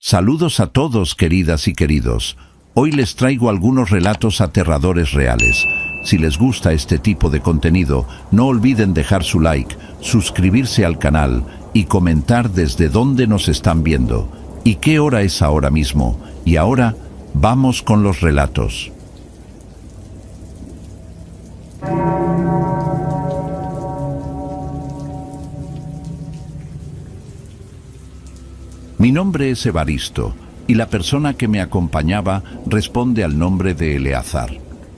Saludos a todos, queridas y queridos. Hoy les traigo algunos relatos aterradores reales. Si les gusta este tipo de contenido, no olviden dejar su like, suscribirse al canal y comentar desde dónde nos están viendo y qué hora es ahora mismo. Y ahora, vamos con los relatos. Mi nombre es Evaristo, y la persona que me acompañaba responde al nombre de Eleazar.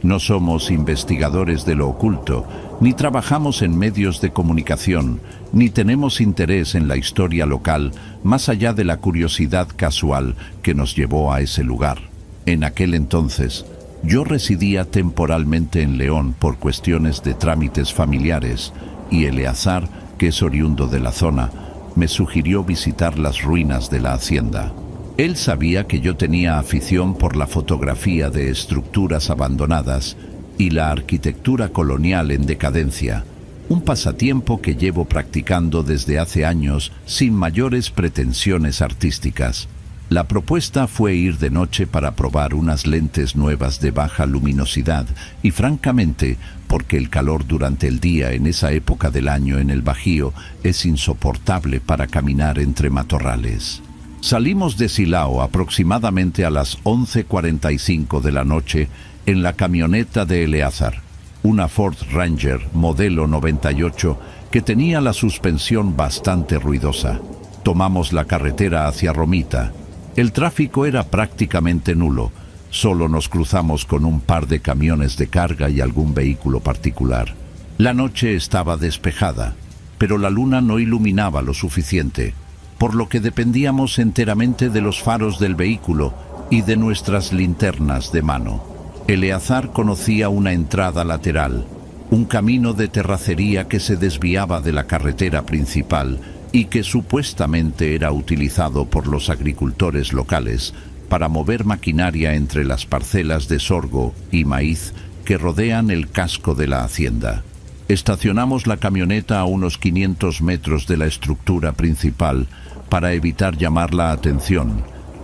No somos investigadores de lo oculto, ni trabajamos en medios de comunicación, ni tenemos interés en la historia local, más allá de la curiosidad casual que nos llevó a ese lugar. En aquel entonces, yo residía temporalmente en León por cuestiones de trámites familiares, y Eleazar, que es oriundo de la zona, me sugirió visitar las ruinas de la hacienda. Él sabía que yo tenía afición por la fotografía de estructuras abandonadas y la arquitectura colonial en decadencia, un pasatiempo que llevo practicando desde hace años sin mayores pretensiones artísticas. La propuesta fue ir de noche para probar unas lentes nuevas de baja luminosidad y, francamente, porque el calor durante el día en esa época del año en el Bajío es insoportable para caminar entre matorrales. Salimos de Silao aproximadamente a las 11:45 de la noche en la camioneta de Eleazar, una Ford Ranger modelo 98 que tenía la suspensión bastante ruidosa. Tomamos la carretera hacia Romita. El tráfico era prácticamente nulo, solo nos cruzamos con un par de camiones de carga y algún vehículo particular. La noche estaba despejada, pero la luna no iluminaba lo suficiente, por lo que dependíamos enteramente de los faros del vehículo y de nuestras linternas de mano. Eleazar conocía una entrada lateral, un camino de terracería que se desviaba de la carretera principal y que supuestamente era utilizado por los agricultores locales para mover maquinaria entre las parcelas de sorgo y maíz que rodean el casco de la hacienda. Estacionamos la camioneta a unos 500 metros de la estructura principal para evitar llamar la atención,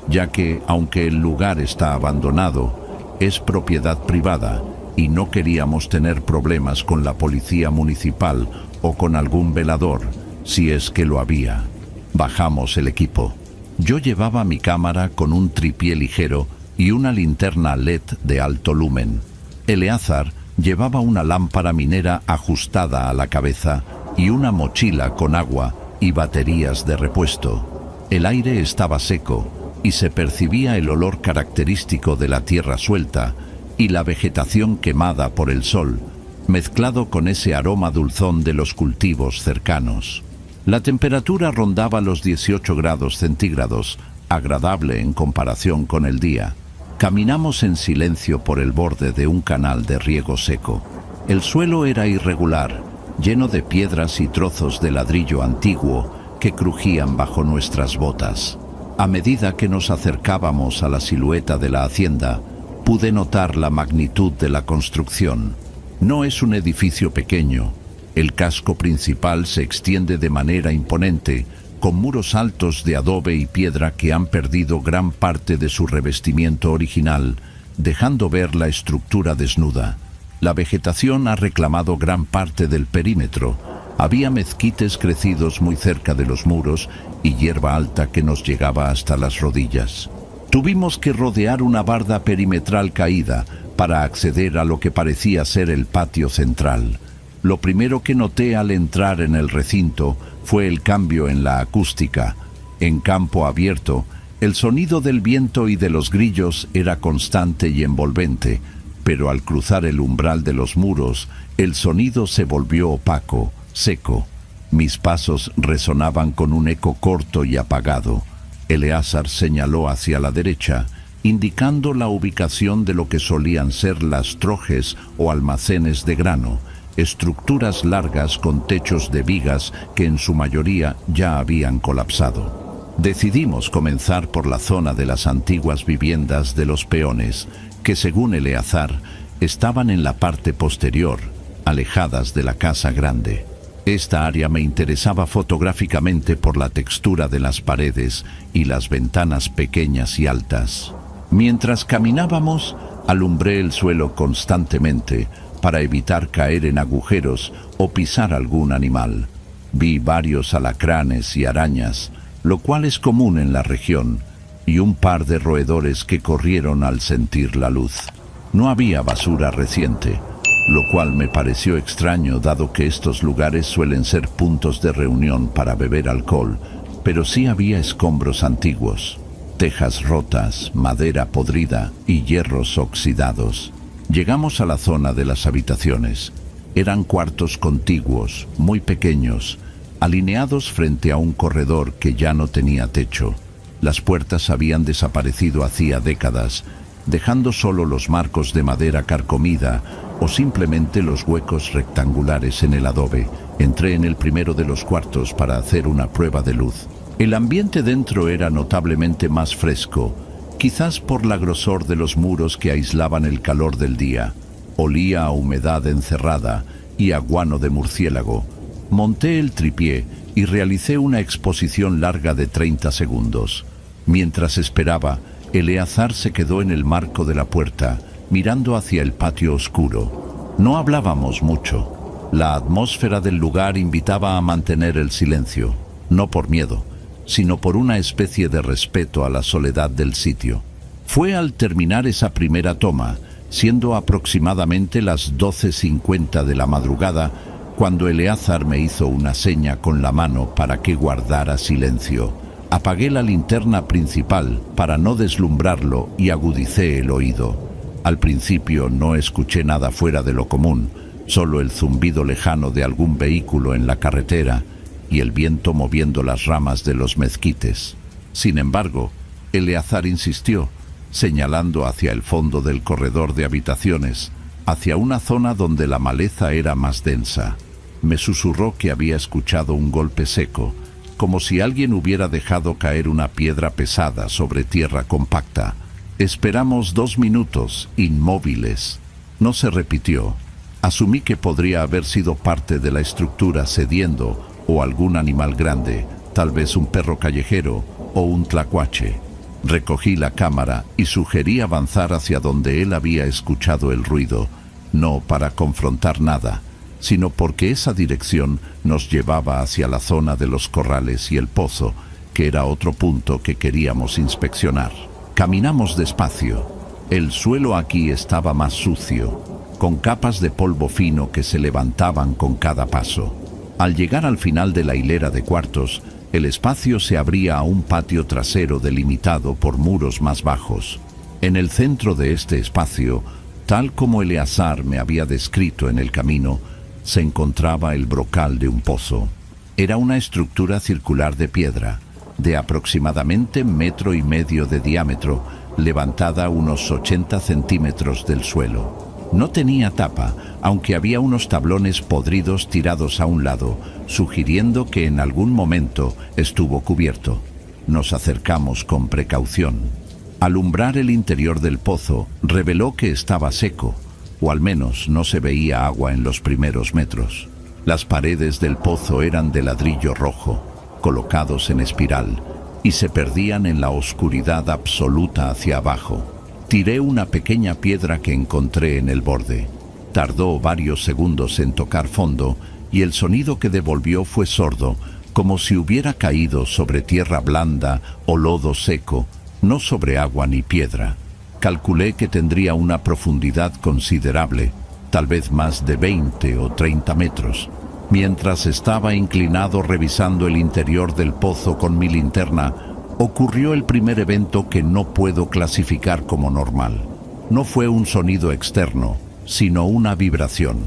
ya que, aunque el lugar está abandonado, es propiedad privada y no queríamos tener problemas con la policía municipal o con algún velador, si es que lo había. Bajamos el equipo. Yo llevaba mi cámara con un tripié ligero y una linterna LED de alto lumen. Eleazar llevaba una lámpara minera ajustada a la cabeza y una mochila con agua y baterías de repuesto. El aire estaba seco y se percibía el olor característico de la tierra suelta y la vegetación quemada por el sol, mezclado con ese aroma dulzón de los cultivos cercanos. La temperatura rondaba los 18 grados centígrados, agradable en comparación con el día. Caminamos en silencio por el borde de un canal de riego seco. El suelo era irregular, lleno de piedras y trozos de ladrillo antiguo que crujían bajo nuestras botas. A medida que nos acercábamos a la silueta de la hacienda, pude notar la magnitud de la construcción. No es un edificio pequeño. El casco principal se extiende de manera imponente, con muros altos de adobe y piedra que han perdido gran parte de su revestimiento original, dejando ver la estructura desnuda. La vegetación ha reclamado gran parte del perímetro. Había mezquites crecidos muy cerca de los muros y hierba alta que nos llegaba hasta las rodillas. Tuvimos que rodear una barda perimetral caída para acceder a lo que parecía ser el patio central. Lo primero que noté al entrar en el recinto fue el cambio en la acústica. En campo abierto, el sonido del viento y de los grillos era constante y envolvente, pero al cruzar el umbral de los muros, el sonido se volvió opaco, seco. Mis pasos resonaban con un eco corto y apagado. Eleazar señaló hacia la derecha, indicando la ubicación de lo que solían ser las trojes o almacenes de grano, estructuras largas con techos de vigas que en su mayoría ya habían colapsado. Decidimos comenzar por la zona de las antiguas viviendas de los peones, que según Eleazar estaban en la parte posterior, alejadas de la casa grande. Esta área me interesaba fotográficamente por la textura de las paredes y las ventanas pequeñas y altas. Mientras caminábamos, alumbré el suelo constantemente para evitar caer en agujeros o pisar algún animal. Vi varios alacranes y arañas, lo cual es común en la región, y un par de roedores que corrieron al sentir la luz. No había basura reciente, lo cual me pareció extraño dado que estos lugares suelen ser puntos de reunión para beber alcohol, pero sí había escombros antiguos, tejas rotas, madera podrida y hierros oxidados. Llegamos a la zona de las habitaciones. Eran cuartos contiguos, muy pequeños, alineados frente a un corredor que ya no tenía techo. Las puertas habían desaparecido hacía décadas, dejando solo los marcos de madera carcomida o simplemente los huecos rectangulares en el adobe. Entré en el primero de los cuartos para hacer una prueba de luz. El ambiente dentro era notablemente más fresco, quizás por la grosor de los muros que aislaban el calor del día. Olía a humedad encerrada y a guano de murciélago. Monté el tripié y realicé una exposición larga de 30 segundos. Mientras esperaba, Eleazar se quedó en el marco de la puerta, mirando hacia el patio oscuro. No hablábamos mucho. La atmósfera del lugar invitaba a mantener el silencio, no por miedo, sino por una especie de respeto a la soledad del sitio. Fue al terminar esa primera toma, siendo aproximadamente las 12:50 de la madrugada, cuando Eleazar me hizo una seña con la mano para que guardara silencio. Apagué la linterna principal para no deslumbrarlo y agudicé el oído. Al principio no escuché nada fuera de lo común, solo el zumbido lejano de algún vehículo en la carretera y el viento moviendo las ramas de los mezquites. Sin embargo, Eleazar insistió, señalando hacia el fondo del corredor de habitaciones, hacia una zona donde la maleza era más densa. Me susurró que había escuchado un golpe seco, como si alguien hubiera dejado caer una piedra pesada sobre tierra compacta. Esperamos 2 minutos, inmóviles. No se repitió. Asumí que podría haber sido parte de la estructura cediendo o algún animal grande, tal vez un perro callejero o un tlacuache. Recogí la cámara y sugerí avanzar hacia donde él había escuchado el ruido, no para confrontar nada, sino porque esa dirección nos llevaba hacia la zona de los corrales y el pozo, que era otro punto que queríamos inspeccionar. Caminamos despacio. El suelo aquí estaba más sucio, con capas de polvo fino que se levantaban con cada paso. Al llegar al final de la hilera de cuartos, el espacio se abría a un patio trasero delimitado por muros más bajos. En el centro de este espacio, tal como Eleazar me había descrito en el camino, se encontraba el brocal de un pozo. Era una estructura circular de piedra, de aproximadamente 1,5 metros de diámetro, levantada a unos 80 centímetros del suelo. No tenía tapa, aunque había unos tablones podridos tirados a un lado, sugiriendo que en algún momento estuvo cubierto. Nos acercamos con precaución. Alumbrar el interior del pozo reveló que estaba seco, o al menos no se veía agua en los primeros metros. Las paredes del pozo eran de ladrillo rojo, colocados en espiral, y se perdían en la oscuridad absoluta hacia abajo. Tiré una pequeña piedra que encontré en el borde. Tardó varios segundos en tocar fondo, y el sonido que devolvió fue sordo, como si hubiera caído sobre tierra blanda o lodo seco, no sobre agua ni piedra. Calculé que tendría una profundidad considerable, tal vez más de 20 o 30 metros. Mientras estaba inclinado revisando el interior del pozo con mi linterna, ocurrió el primer evento que no puedo clasificar como normal. No fue un sonido externo, sino una vibración.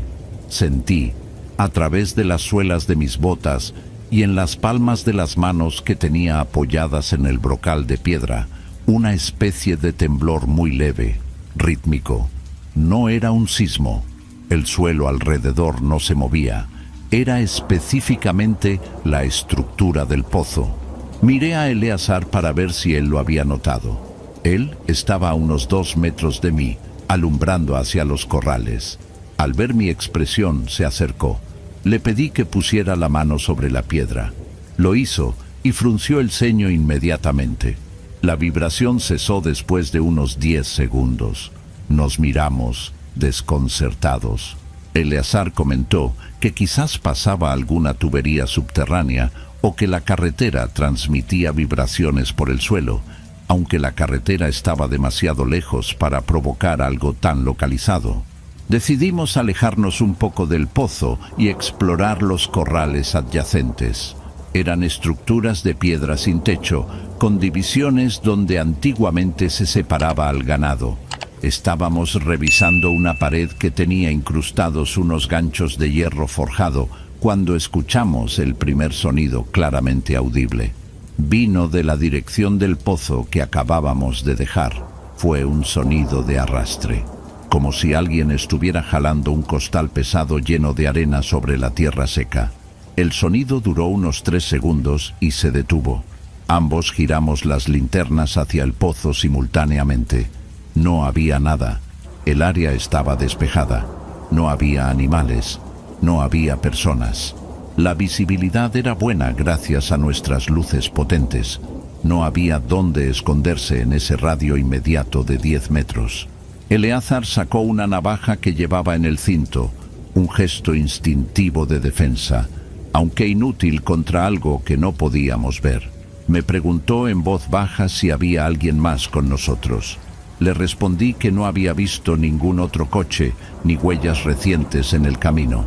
Sentí, a través de las suelas de mis botas y en las palmas de las manos que tenía apoyadas en el brocal de piedra, una especie de temblor muy leve, rítmico. No era un sismo. El suelo alrededor no se movía. Era específicamente la estructura del pozo. Miré a Eleazar para ver si él lo había notado. Él estaba a unos 2 metros de mí, alumbrando hacia los corrales. Al ver mi expresión, se acercó. Le pedí que pusiera la mano sobre la piedra. Lo hizo y frunció el ceño inmediatamente. La vibración cesó después de unos 10 segundos. Nos miramos, desconcertados. Eleazar comentó que quizás pasaba alguna tubería subterránea o que la carretera transmitía vibraciones por el suelo, aunque la carretera estaba demasiado lejos para provocar algo tan localizado. Decidimos alejarnos un poco del pozo y explorar los corrales adyacentes. Eran estructuras de piedra sin techo, con divisiones donde antiguamente se separaba al ganado. Estábamos revisando una pared que tenía incrustados unos ganchos de hierro forjado cuando escuchamos el primer sonido claramente audible. Vino de la dirección del pozo que acabábamos de dejar. Fue un sonido de arrastre, como si alguien estuviera jalando un costal pesado lleno de arena sobre la tierra seca. El sonido duró unos 3 segundos y se detuvo. Ambos giramos las linternas hacia el pozo simultáneamente. No había nada. El área estaba despejada. No había animales. No había personas. La visibilidad era buena gracias a nuestras luces potentes. No había dónde esconderse en ese radio inmediato de 10 metros. Eleazar sacó una navaja que llevaba en el cinto, un gesto instintivo de defensa, aunque inútil contra algo que no podíamos ver. Me preguntó en voz baja si había alguien más con nosotros. Le respondí que no había visto ningún otro coche ni huellas recientes en el camino.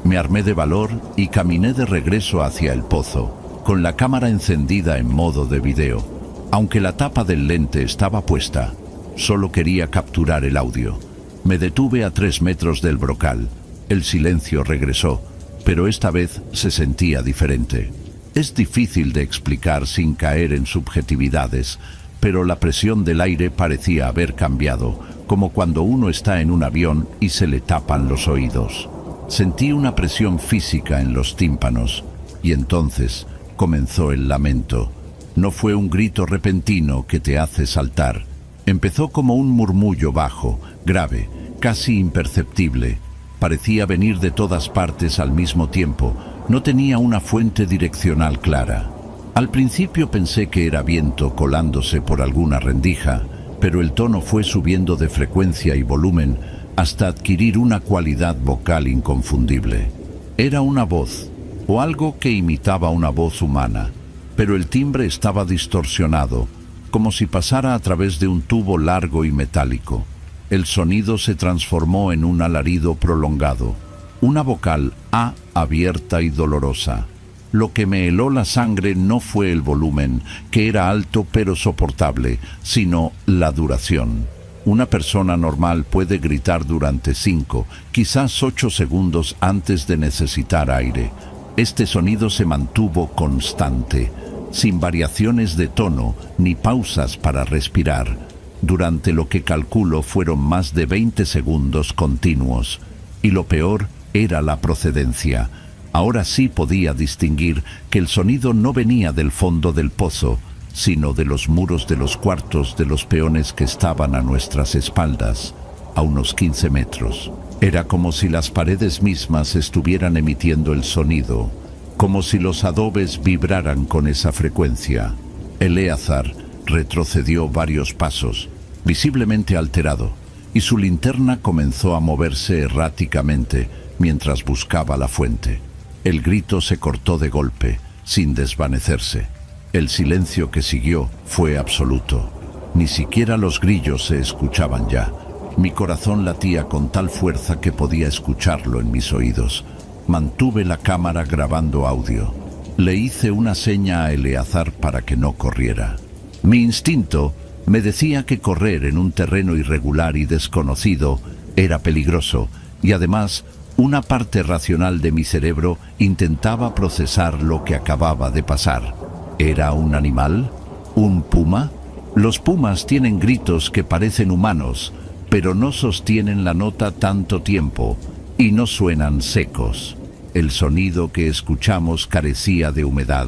Me armé de valor y caminé de regreso hacia el pozo, con la cámara encendida en modo de video. Aunque la tapa del lente estaba puesta, solo quería capturar el audio. Me detuve a 3 metros del brocal. El silencio regresó, pero esta vez se sentía diferente. Es difícil de explicar sin caer en subjetividades, pero la presión del aire parecía haber cambiado, como cuando uno está en un avión y se le tapan los oídos. Sentí una presión física en los tímpanos, y entonces comenzó el lamento. No fue un grito repentino que te hace saltar. Empezó como un murmullo bajo, grave, casi imperceptible. Parecía venir de todas partes al mismo tiempo. No tenía una fuente direccional clara. Al principio pensé que era viento colándose por alguna rendija, pero el tono fue subiendo de frecuencia y volumen hasta adquirir una cualidad vocal inconfundible. Era una voz, o algo que imitaba una voz humana, pero el timbre estaba distorsionado, como si pasara a través de un tubo largo y metálico. El sonido se transformó en un alarido prolongado, una vocal A abierta y dolorosa. Lo que me heló la sangre no fue el volumen, que era alto pero soportable, sino la duración. Una persona normal puede gritar durante 5, quizás 8 segundos antes de necesitar aire. Este sonido se mantuvo constante, sin variaciones de tono ni pausas para respirar, durante lo que calculo fueron más de 20 segundos continuos. Y lo peor era la procedencia. Ahora sí podía distinguir que el sonido no venía del fondo del pozo, sino de los muros de los cuartos de los peones que estaban a nuestras espaldas, a unos 15 metros. Era como si las paredes mismas estuvieran emitiendo el sonido, como si los adobes vibraran con esa frecuencia. Eleazar retrocedió varios pasos, visiblemente alterado, y su linterna comenzó a moverse erráticamente mientras buscaba la fuente. El grito se cortó de golpe, sin desvanecerse. El silencio que siguió fue absoluto. Ni siquiera los grillos se escuchaban ya. Mi corazón latía con tal fuerza que podía escucharlo en mis oídos. Mantuve la cámara grabando audio. Le hice una seña a Eleazar para que no corriera. Mi instinto me decía que correr en un terreno irregular y desconocido era peligroso, y además una parte racional de mi cerebro intentaba procesar lo que acababa de pasar. ¿Era un animal? ¿Un puma? Los pumas tienen gritos que parecen humanos, pero no sostienen la nota tanto tiempo y no suenan secos. El sonido que escuchamos carecía de humedad.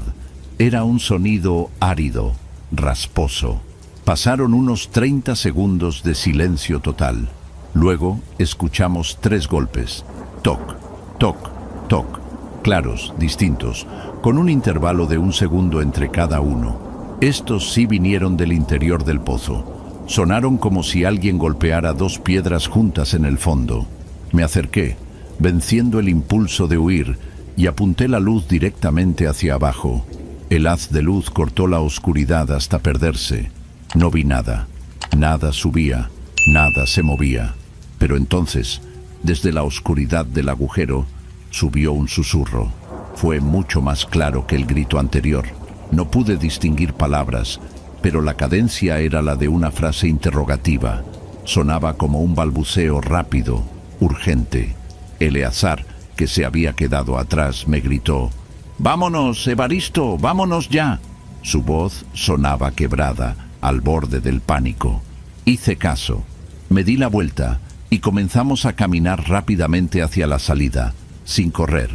Era un sonido árido, rasposo. Pasaron unos 30 segundos de silencio total. Luego escuchamos 3 golpes. Toc, toc, toc. claros, distintos, con un intervalo de 1 segundo entre cada uno. Estos sí vinieron del interior del pozo. Sonaron como si alguien golpeara 2 piedras juntas en el fondo. Me acerqué, venciendo el impulso de huir, y apunté la luz directamente hacia abajo. El haz de luz cortó la oscuridad hasta perderse. No vi nada. Nada subía, nada se movía. Pero entonces, desde la oscuridad del agujero, subió un susurro. Fue mucho más claro que el grito anterior. No pude distinguir palabras, pero la cadencia era la de una frase interrogativa. Sonaba como un balbuceo rápido, urgente. Eleazar, que se había quedado atrás, me gritó: «¡Vámonos, Evaristo! ¡Vámonos ya!». Su voz sonaba quebrada, al borde del pánico. Hice caso. Me di la vuelta y comenzamos a caminar rápidamente hacia la salida, sin correr,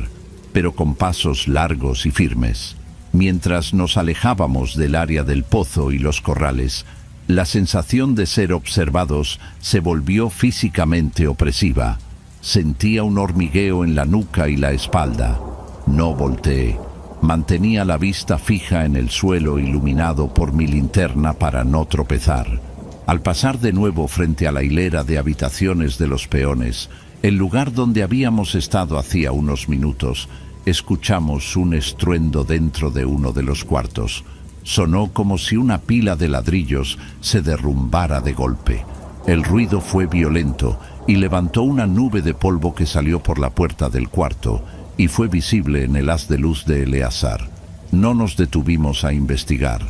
pero con pasos largos y firmes. Mientras nos alejábamos del área del pozo y los corrales, la sensación de ser observados se volvió físicamente opresiva. Sentía un hormigueo en la nuca y la espalda. No volteé. Mantenía la vista fija en el suelo iluminado por mi linterna para no tropezar. Al pasar de nuevo frente a la hilera de habitaciones de los peones, el lugar donde habíamos estado hacía unos minutos, escuchamos un estruendo dentro de uno de los cuartos. Sonó como si una pila de ladrillos se derrumbara de golpe. El ruido fue violento y levantó una nube de polvo que salió por la puerta del cuarto y fue visible en el haz de luz de Eleazar. No nos detuvimos a investigar.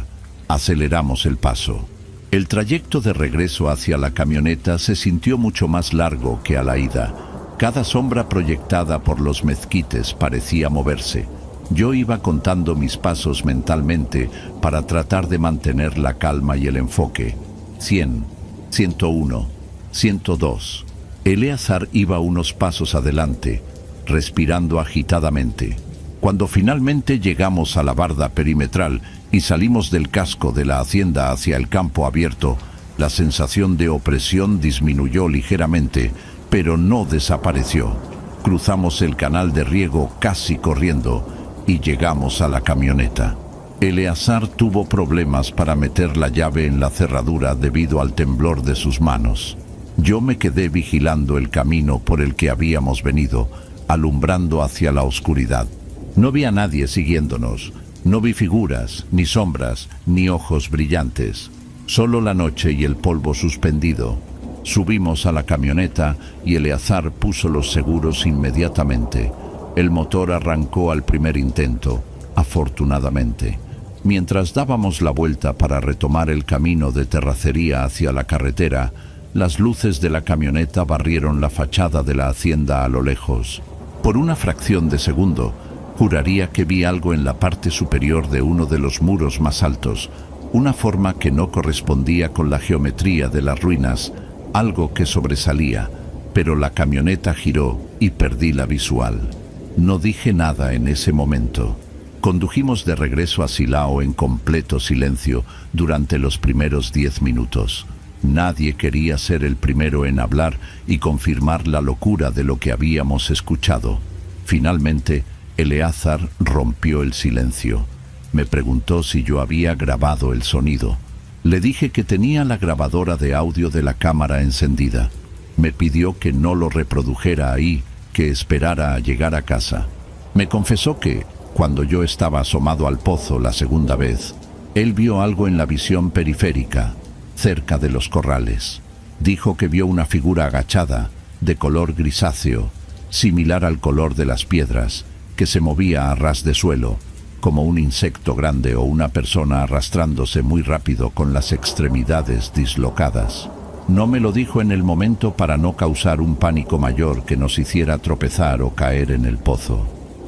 Aceleramos el paso. El trayecto de regreso hacia la camioneta se sintió mucho más largo que a la ida. Cada sombra proyectada por los mezquites parecía moverse. Yo iba contando mis pasos mentalmente para tratar de mantener la calma y el enfoque. 100, 101, 102. Eleazar iba unos pasos adelante, respirando agitadamente. Cuando finalmente llegamos a la barda perimetral y salimos del casco de la hacienda hacia el campo abierto, la sensación de opresión disminuyó ligeramente, pero no desapareció. Cruzamos el canal de riego casi corriendo y llegamos a la camioneta. Eleazar tuvo problemas para meter la llave en la cerradura debido al temblor de sus manos. Yo me quedé vigilando el camino por el que habíamos venido, alumbrando hacia la oscuridad. No vi a nadie siguiéndonos. No vi figuras, ni sombras, ni ojos brillantes. Solo la noche y el polvo suspendido. Subimos a la camioneta y Eleazar puso los seguros inmediatamente. El motor arrancó al primer intento, afortunadamente. Mientras dábamos la vuelta para retomar el camino de terracería hacia la carretera, las luces de la camioneta barrieron la fachada de la hacienda a lo lejos. Por una fracción de segundo, juraría que vi algo en la parte superior de uno de los muros más altos, una forma que no correspondía con la geometría de las ruinas, algo que sobresalía, pero la camioneta giró y perdí la visual. No dije nada en ese momento. Condujimos de regreso a Silao en completo silencio durante los primeros 10 minutos. Nadie quería ser el primero en hablar y confirmar la locura de lo que habíamos escuchado. Finalmente, Eleazar rompió el silencio. Me preguntó si yo había grabado el sonido. Le dije que tenía la grabadora de audio de la cámara encendida. Me pidió que no lo reprodujera ahí, que esperara a llegar a casa. Me confesó que, cuando yo estaba asomado al pozo la segunda vez, él vio algo en la visión periférica, cerca de los corrales. Dijo que vio una figura agachada, de color grisáceo, similar al color de las piedras, que se movía a ras de suelo, como un insecto grande o una persona arrastrándose muy rápido con las extremidades dislocadas. No me lo dijo en el momento para no causar un pánico mayor que nos hiciera tropezar o caer en el pozo.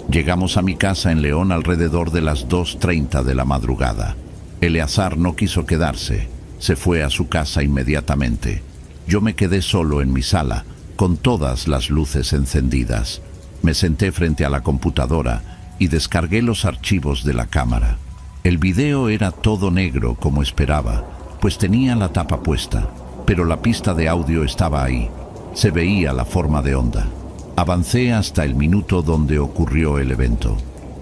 Llegamos a mi casa en León alrededor de las 2:30 de la madrugada. Eleazar no quiso quedarse. Se fue a su casa inmediatamente. Yo me quedé solo en mi sala, con todas las luces encendidas. Me senté frente a la computadora y descargué los archivos de la cámara. El video era todo negro como esperaba, pues tenía la tapa puesta, pero la pista de audio estaba ahí. Se veía la forma de onda. Avancé hasta el minuto donde ocurrió el evento.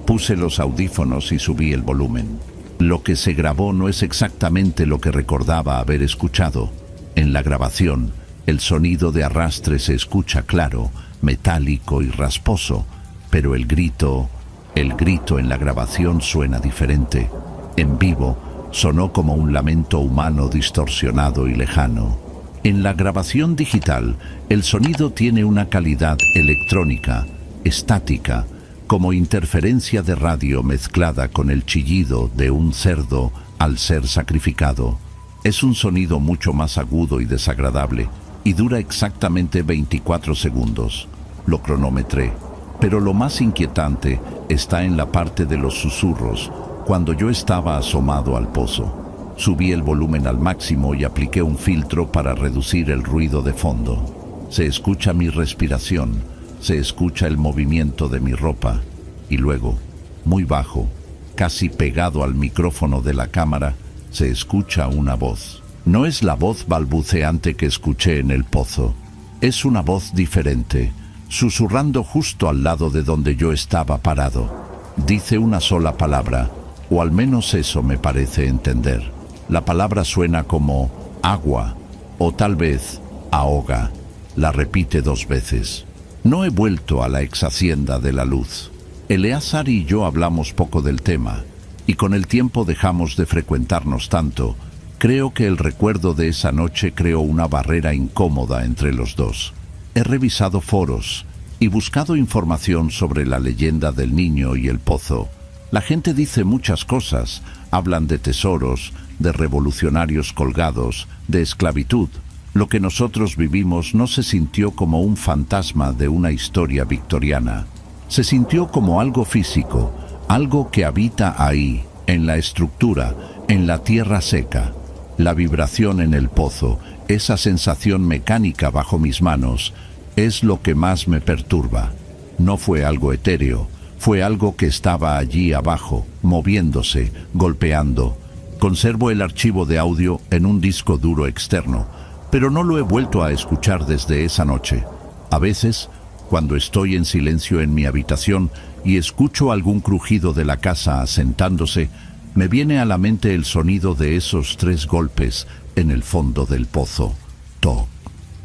Puse los audífonos y subí el volumen. Lo que se grabó no es exactamente lo que recordaba haber escuchado. En la grabación, el sonido de arrastre se escucha claro, metálico y rasposo, pero el grito en la grabación suena diferente. En vivo, sonó como un lamento humano distorsionado y lejano. En la grabación digital, el sonido tiene una calidad electrónica, estática, como interferencia de radio mezclada con el chillido de un cerdo al ser sacrificado. Es un sonido mucho más agudo y desagradable, y dura exactamente 24 segundos. Lo cronometré, pero lo más inquietante está en la parte de los susurros, cuando yo estaba asomado al pozo. Subí el volumen al máximo y apliqué un filtro para reducir el ruido de fondo. Se escucha mi respiración, se escucha el movimiento de mi ropa, y luego, muy bajo, casi pegado al micrófono de la cámara, se escucha una voz. No es la voz balbuceante que escuché en el pozo. Es una voz diferente, susurrando justo al lado de donde yo estaba parado. Dice una sola palabra, o al menos eso me parece entender. La palabra suena como agua, o tal vez ahoga. La repite 2 veces. No he vuelto a la ex hacienda de la luz. Eleazar y yo hablamos poco del tema, y con el tiempo dejamos de frecuentarnos tanto. Creo que el recuerdo de esa noche creó una barrera incómoda entre los dos. He revisado foros y buscado información sobre la leyenda del niño y el pozo. La gente dice muchas cosas, hablan de tesoros, de revolucionarios colgados, de esclavitud. Lo que nosotros vivimos no se sintió como un fantasma de una historia victoriana. Se sintió como algo físico, algo que habita ahí, en la estructura, en la tierra seca. La vibración en el pozo, esa sensación mecánica bajo mis manos, es lo que más me perturba. No fue algo etéreo, fue algo que estaba allí abajo, moviéndose, golpeando. Conservo el archivo de audio en un disco duro externo, pero no lo he vuelto a escuchar desde esa noche. A veces, cuando estoy en silencio en mi habitación y escucho algún crujido de la casa asentándose, me viene a la mente el sonido de esos 3 golpes en el fondo del pozo. Toc,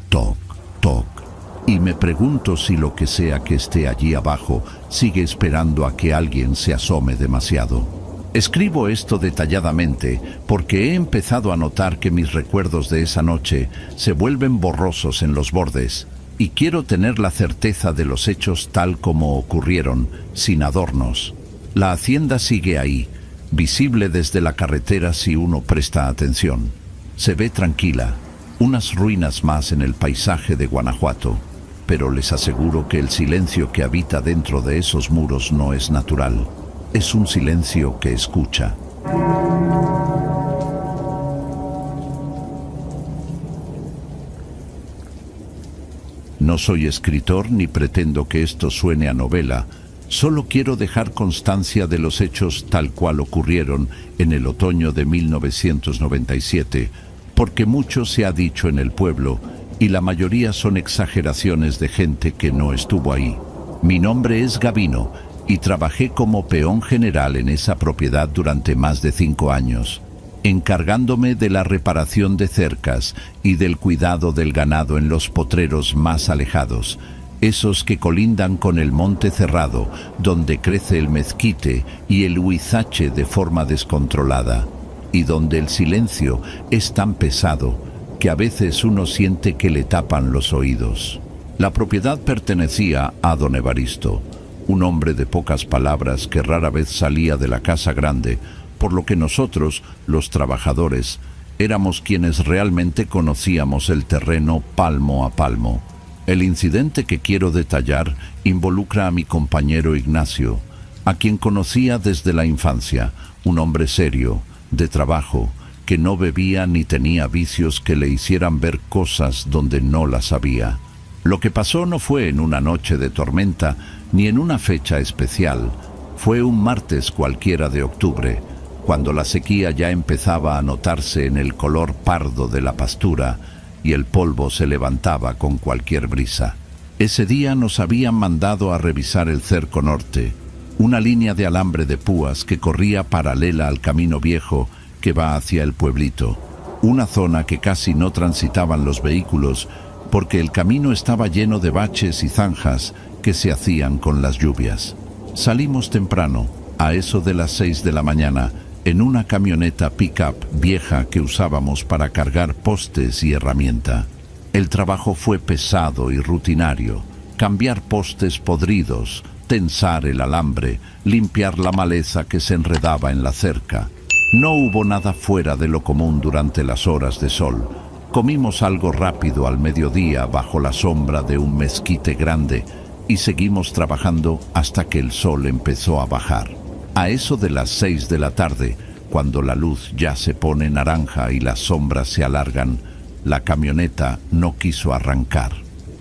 toc, toc. Y me pregunto si lo que sea que esté allí abajo sigue esperando a que alguien se asome demasiado. Escribo esto detalladamente porque he empezado a notar que mis recuerdos de esa noche se vuelven borrosos en los bordes, y quiero tener la certeza de los hechos tal como ocurrieron, sin adornos. La hacienda sigue ahí, visible desde la carretera si uno presta atención. Se ve tranquila, unas ruinas más en el paisaje de Guanajuato, pero les aseguro que el silencio que habita dentro de esos muros no es natural. Es un silencio que escucha. No soy escritor ni pretendo que esto suene a novela, solo quiero dejar constancia de los hechos tal cual ocurrieron en el otoño de 1997, porque mucho se ha dicho en el pueblo y la mayoría son exageraciones de gente que no estuvo ahí. Mi nombre es Gavino y trabajé como peón general en esa propiedad durante más de 5 años, encargándome de la reparación de cercas y del cuidado del ganado en los potreros más alejados, esos que colindan con el monte cerrado, donde crece el mezquite y el huizache de forma descontrolada, y donde el silencio es tan pesado que a veces uno siente que le tapan los oídos. La propiedad pertenecía a don Evaristo, un hombre de pocas palabras que rara vez salía de la casa grande, por lo que nosotros, los trabajadores, éramos quienes realmente conocíamos el terreno palmo a palmo. El incidente que quiero detallar involucra a mi compañero Ignacio, a quien conocía desde la infancia, un hombre serio, de trabajo, que no bebía ni tenía vicios que le hicieran ver cosas donde no las había. Lo que pasó no fue en una noche de tormenta ni en una fecha especial, fue un martes cualquiera de octubre, cuando la sequía ya empezaba a notarse en el color pardo de la pastura y el polvo se levantaba con cualquier brisa. Ese día nos habían mandado a revisar el cerco norte, una línea de alambre de púas que corría paralela al camino viejo que va hacia el pueblito, una zona que casi no transitaban los vehículos porque el camino estaba lleno de baches y zanjas que se hacían con las lluvias. Salimos temprano, a eso de las 6 de la mañana, en una camioneta pick-up vieja que usábamos para cargar postes y herramienta. El trabajo fue pesado y rutinario: cambiar postes podridos, tensar el alambre, limpiar la maleza que se enredaba en la cerca. No hubo nada fuera de lo común durante las horas de sol. Comimos algo rápido al mediodía bajo la sombra de un mezquite grande y seguimos trabajando hasta que el sol empezó a bajar. A eso de las 6 de la tarde, cuando la luz ya se pone naranja y las sombras se alargan, la camioneta no quiso arrancar.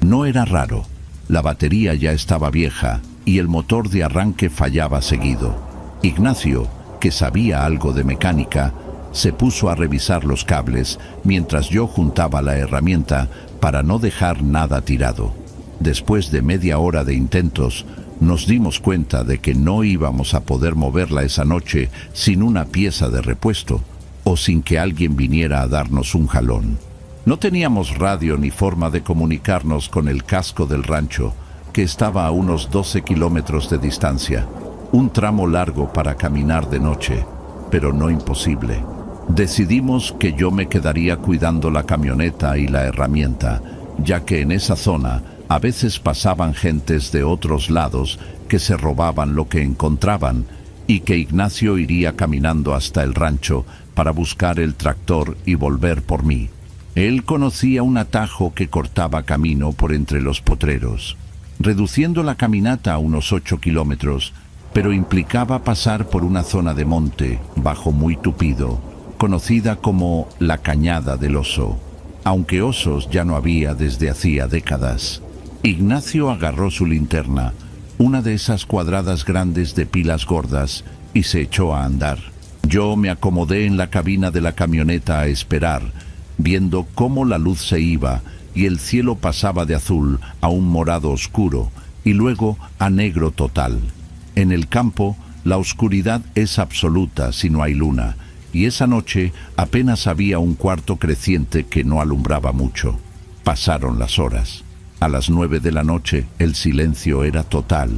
No era raro, la batería ya estaba vieja y el motor de arranque fallaba seguido. Ignacio, que sabía algo de mecánica, se puso a revisar los cables mientras yo juntaba la herramienta para no dejar nada tirado. Después de media hora de intentos, nos dimos cuenta de que no íbamos a poder moverla esa noche sin una pieza de repuesto o sin que alguien viniera a darnos un jalón. No teníamos radio ni forma de comunicarnos con el casco del rancho, que estaba a unos 12 kilómetros de distancia, un tramo largo para caminar de noche, pero no imposible. Decidimos que yo me quedaría cuidando la camioneta y la herramienta, ya que en esa zona a veces pasaban gentes de otros lados que se robaban lo que encontraban, y que Ignacio iría caminando hasta el rancho para buscar el tractor y volver por mí. Él conocía un atajo que cortaba camino por entre los potreros, reduciendo la caminata a unos 8 kilómetros, pero implicaba pasar por una zona de monte, bajo muy tupido, conocida como la Cañada del Oso, aunque osos ya no había desde hacía décadas. Ignacio agarró su linterna, una de esas cuadradas grandes de pilas gordas, y se echó a andar. Yo me acomodé en la cabina de la camioneta a esperar, viendo cómo la luz se iba y el cielo pasaba de azul a un morado oscuro y luego a negro total. En el campo, la oscuridad es absoluta si no hay luna, y esa noche apenas había un cuarto creciente que no alumbraba mucho. Pasaron las horas. A las 9 de la noche el silencio era total,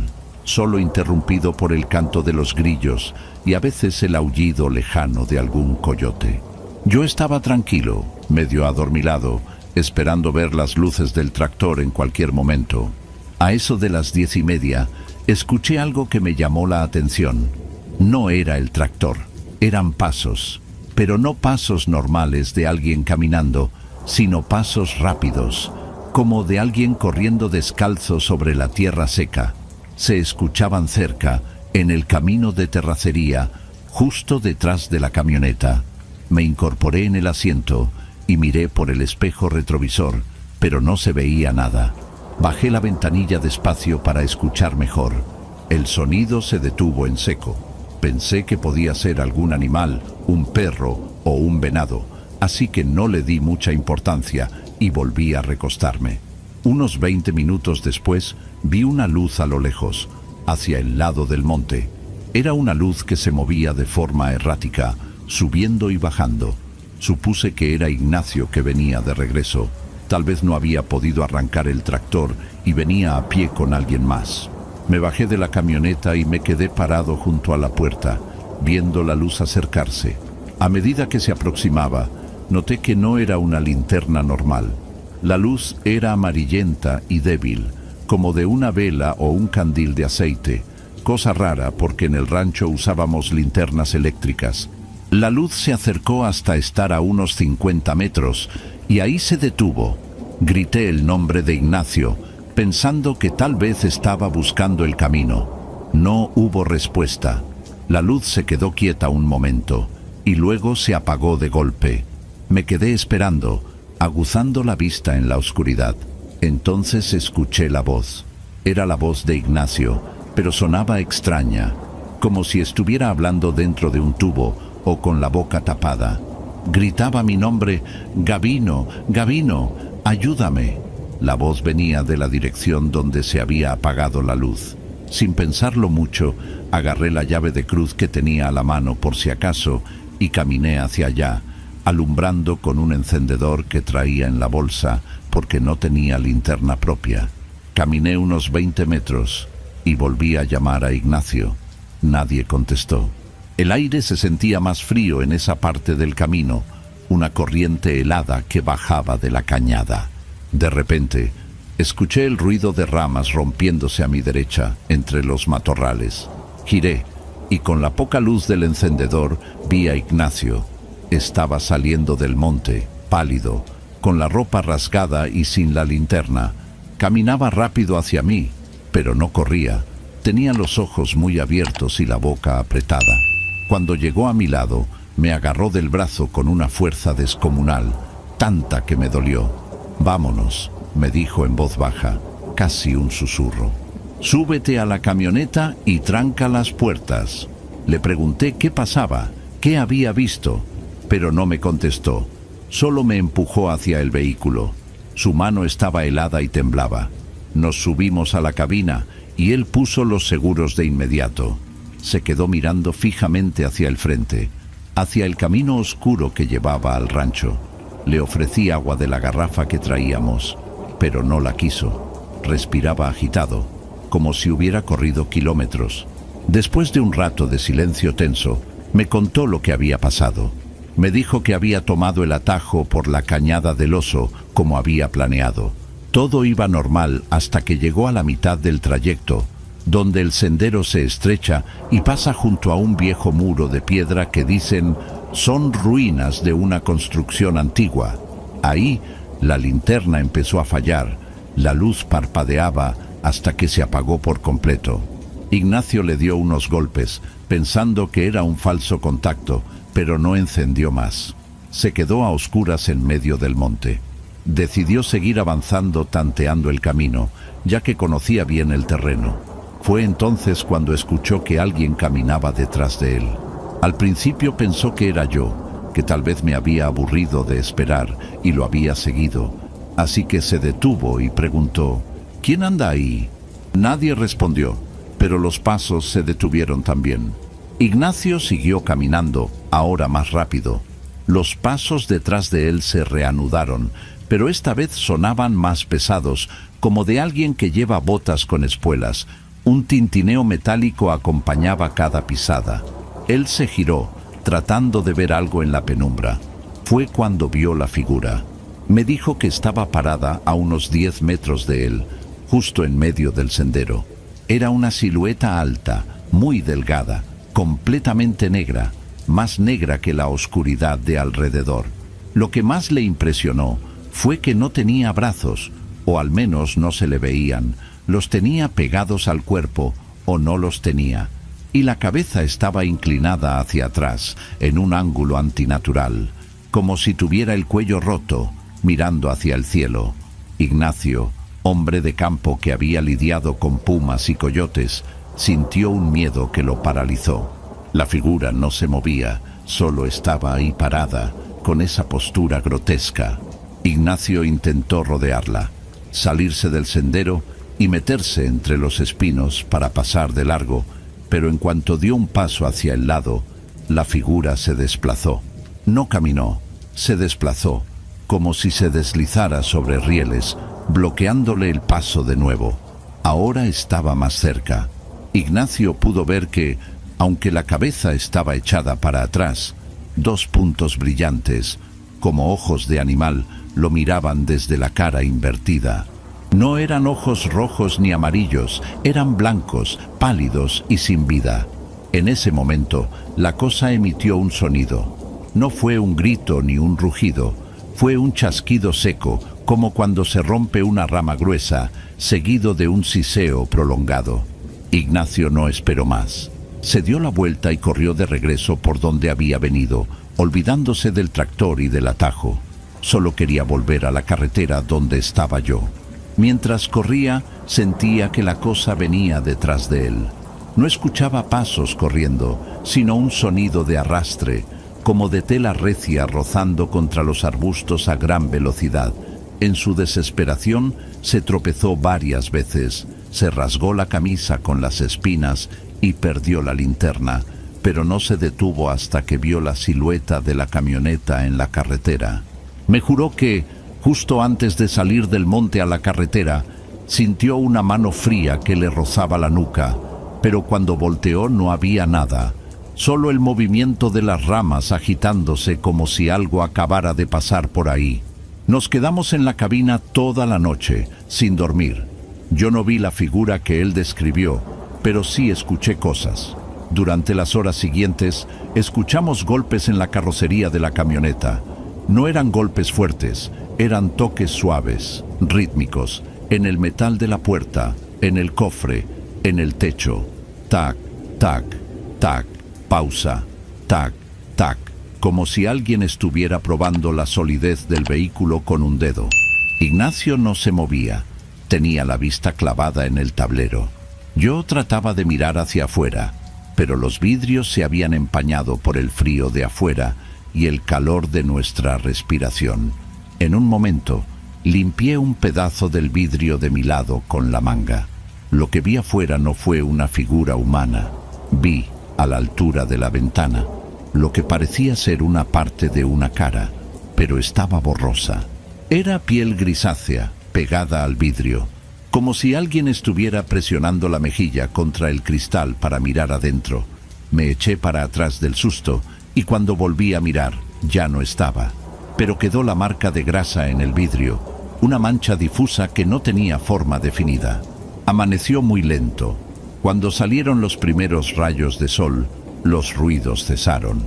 solo interrumpido por el canto de los grillos y a veces el aullido lejano de algún coyote. Yo estaba tranquilo, medio adormilado, esperando ver las luces del tractor en cualquier momento. A eso de las 10:30, escuché algo que me llamó la atención. No era el tractor, eran pasos, pero no pasos normales de alguien caminando, sino pasos rápidos, como de alguien corriendo descalzo sobre la tierra seca. Se escuchaban cerca, en el camino de terracería, justo detrás de la camioneta. Me incorporé en el asiento y miré por el espejo retrovisor, pero no se veía nada. Bajé la ventanilla despacio para escuchar mejor. El sonido se detuvo en seco. Pensé que podía ser algún animal, un perro o un venado, así que no le di mucha importancia y volví a recostarme. Unos 20 minutos después vi una luz a lo lejos, hacia el lado del monte. Era una luz que se movía de forma errática, subiendo y bajando. Supuse que era Ignacio que venía de regreso. Tal vez no había podido arrancar el tractor y venía a pie con alguien más. Me bajé de la camioneta y me quedé parado junto a la puerta, viendo la luz acercarse. A medida que se aproximaba, noté que no era una linterna normal. La luz era amarillenta y débil, como de una vela o un candil de aceite, cosa rara porque en el rancho usábamos linternas eléctricas. La luz se acercó hasta estar a unos 50 metros y ahí se detuvo. Grité el nombre de Ignacio, pensando que tal vez estaba buscando el camino. No hubo respuesta. La luz se quedó quieta un momento y luego se apagó de golpe. Me quedé esperando, aguzando la vista en la oscuridad. Entonces escuché la voz. Era la voz de Ignacio, pero sonaba extraña, como si estuviera hablando dentro de un tubo o con la boca tapada. Gritaba mi nombre: «Gabino, Gabino, ayúdame». La voz venía de la dirección donde se había apagado la luz. Sin pensarlo mucho, agarré la llave de cruz que tenía a la mano por si acaso y caminé hacia allá, alumbrando con un encendedor que traía en la bolsa porque no tenía linterna propia. Caminé unos 20 metros y volví a llamar a Ignacio. Nadie contestó. El aire se sentía más frío en esa parte del camino, una corriente helada que bajaba de la cañada. De repente, escuché el ruido de ramas rompiéndose a mi derecha, entre los matorrales. Giré, y con la poca luz del encendedor vi a Ignacio. Estaba saliendo del monte, pálido, con la ropa rasgada y sin la linterna. Caminaba rápido hacia mí, pero no corría. Tenía los ojos muy abiertos y la boca apretada. Cuando llegó a mi lado, me agarró del brazo con una fuerza descomunal, tanta que me dolió. «Vámonos», me dijo en voz baja, casi un susurro. «Súbete a la camioneta y tranca las puertas». Le pregunté qué pasaba, qué había visto, pero no me contestó. Solo me empujó hacia el vehículo. Su mano estaba helada y temblaba. Nos subimos a la cabina y él puso los seguros de inmediato. Se quedó mirando fijamente hacia el frente, hacia el camino oscuro que llevaba al rancho. Le ofrecí agua de la garrafa que traíamos, pero no la quiso. Respiraba agitado, como si hubiera corrido kilómetros. Después de un rato de silencio tenso, me contó lo que había pasado. Me dijo que había tomado el atajo por la cañada del Oso, como había planeado. Todo iba normal hasta que llegó a la mitad del trayecto, donde el sendero se estrecha y pasa junto a un viejo muro de piedra que dicen son ruinas de una construcción antigua. Ahí la linterna empezó a fallar, la luz parpadeaba hasta que se apagó por completo. Ignacio le dio unos golpes, pensando que era un falso contacto, pero no encendió más. Se quedó a oscuras en medio del monte. Decidió seguir avanzando tanteando el camino, ya que conocía bien el terreno. Fue entonces cuando escuchó que alguien caminaba detrás de él. Al principio pensó que era yo, que tal vez me había aburrido de esperar y lo había seguido. Así que se detuvo y preguntó, «¿Quién anda ahí?». Nadie respondió, pero los pasos se detuvieron también. Ignacio siguió caminando, ahora más rápido. Los pasos detrás de él se reanudaron, pero esta vez sonaban más pesados, como de alguien que lleva botas con espuelas. Un tintineo metálico acompañaba cada pisada. Él se giró, tratando de ver algo en la penumbra. Fue cuando vio la figura. Me dijo que estaba parada a unos 10 metros de él, justo en medio del sendero. Era una silueta alta, muy delgada, completamente negra, más negra que la oscuridad de alrededor. Lo que más le impresionó fue que no tenía brazos, o al menos no se le veían. Los tenía pegados al cuerpo, o no los tenía, y la cabeza estaba inclinada hacia atrás, en un ángulo antinatural, como si tuviera el cuello roto, mirando hacia el cielo. Ignacio, hombre de campo que había lidiado con pumas y coyotes, sintió un miedo que lo paralizó. La figura no se movía, solo estaba ahí parada, con esa postura grotesca. Ignacio intentó rodearla, salirse del sendero y meterse entre los espinos para pasar de largo, pero en cuanto dio un paso hacia el lado, la figura se desplazó. No caminó, se desplazó, como si se deslizara sobre rieles, bloqueándole el paso de nuevo. Ahora estaba más cerca. Ignacio pudo ver que, aunque la cabeza estaba echada para atrás, 2 puntos brillantes, como ojos de animal, lo miraban desde la cara invertida. No eran ojos rojos ni amarillos, eran blancos, pálidos y sin vida. En ese momento, la cosa emitió un sonido. No fue un grito ni un rugido, fue un chasquido seco, como cuando se rompe una rama gruesa, seguido de un siseo prolongado. Ignacio no esperó más. Se dio la vuelta y corrió de regreso por donde había venido, olvidándose del tractor y del atajo. Solo quería volver a la carretera donde estaba yo. Mientras corría, sentía que la cosa venía detrás de él. No escuchaba pasos corriendo, sino un sonido de arrastre, como de tela recia rozando contra los arbustos a gran velocidad. En su desesperación se tropezó varias veces, se rasgó la camisa con las espinas y perdió la linterna, pero no se detuvo hasta que vio la silueta de la camioneta en la carretera. Me juró que, justo antes de salir del monte a la carretera, sintió una mano fría que le rozaba la nuca, pero cuando volteó no había nada, solo el movimiento de las ramas agitándose como si algo acabara de pasar por ahí. Nos quedamos en la cabina toda la noche, sin dormir. Yo no vi la figura que él describió, pero sí escuché cosas. Durante las horas siguientes, escuchamos golpes en la carrocería de la camioneta. No eran golpes fuertes, eran toques suaves, rítmicos, en el metal de la puerta, en el cofre, en el techo. Tac, tac, tac, pausa, tac, tac, como si alguien estuviera probando la solidez del vehículo con un dedo. Ignacio no se movía, tenía la vista clavada en el tablero. Yo trataba de mirar hacia afuera, pero los vidrios se habían empañado por el frío de afuera y el calor de nuestra respiración. En un momento, limpié un pedazo del vidrio de mi lado con la manga. Lo que vi afuera no fue una figura humana. Vi, a la altura de la ventana, lo que parecía ser una parte de una cara, pero estaba borrosa. Era piel grisácea, pegada al vidrio, como si alguien estuviera presionando la mejilla contra el cristal para mirar adentro. Me eché para atrás del susto y cuando volví a mirar, ya no estaba. Pero quedó la marca de grasa en el vidrio, una mancha difusa que no tenía forma definida. Amaneció muy lento. Cuando salieron los primeros rayos de sol, los ruidos cesaron.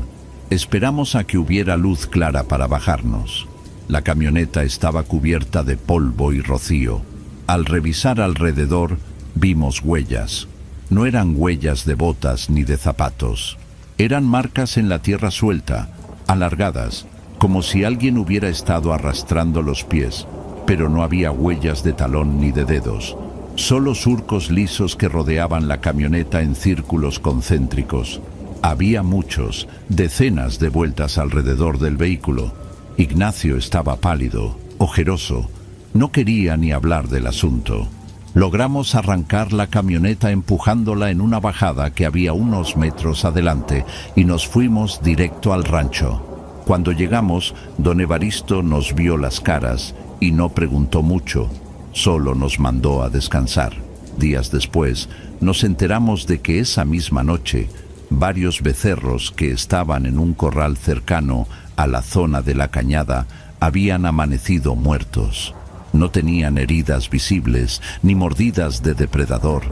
Esperamos a que hubiera luz clara para bajarnos. La camioneta estaba cubierta de polvo y rocío. Al revisar alrededor, vimos huellas. No eran huellas de botas ni de zapatos. Eran marcas en la tierra suelta, alargadas, como si alguien hubiera estado arrastrando los pies, pero no había huellas de talón ni de dedos, solo surcos lisos que rodeaban la camioneta en círculos concéntricos. Había muchos, decenas de vueltas alrededor del vehículo. Ignacio estaba pálido, ojeroso, no quería ni hablar del asunto. Logramos arrancar la camioneta empujándola en una bajada que había unos metros adelante y nos fuimos directo al rancho. Cuando llegamos, don Evaristo nos vio las caras y no preguntó mucho, solo nos mandó a descansar. Días después, nos enteramos de que esa misma noche, varios becerros que estaban en un corral cercano a la zona de la cañada habían amanecido muertos. No tenían heridas visibles ni mordidas de depredador,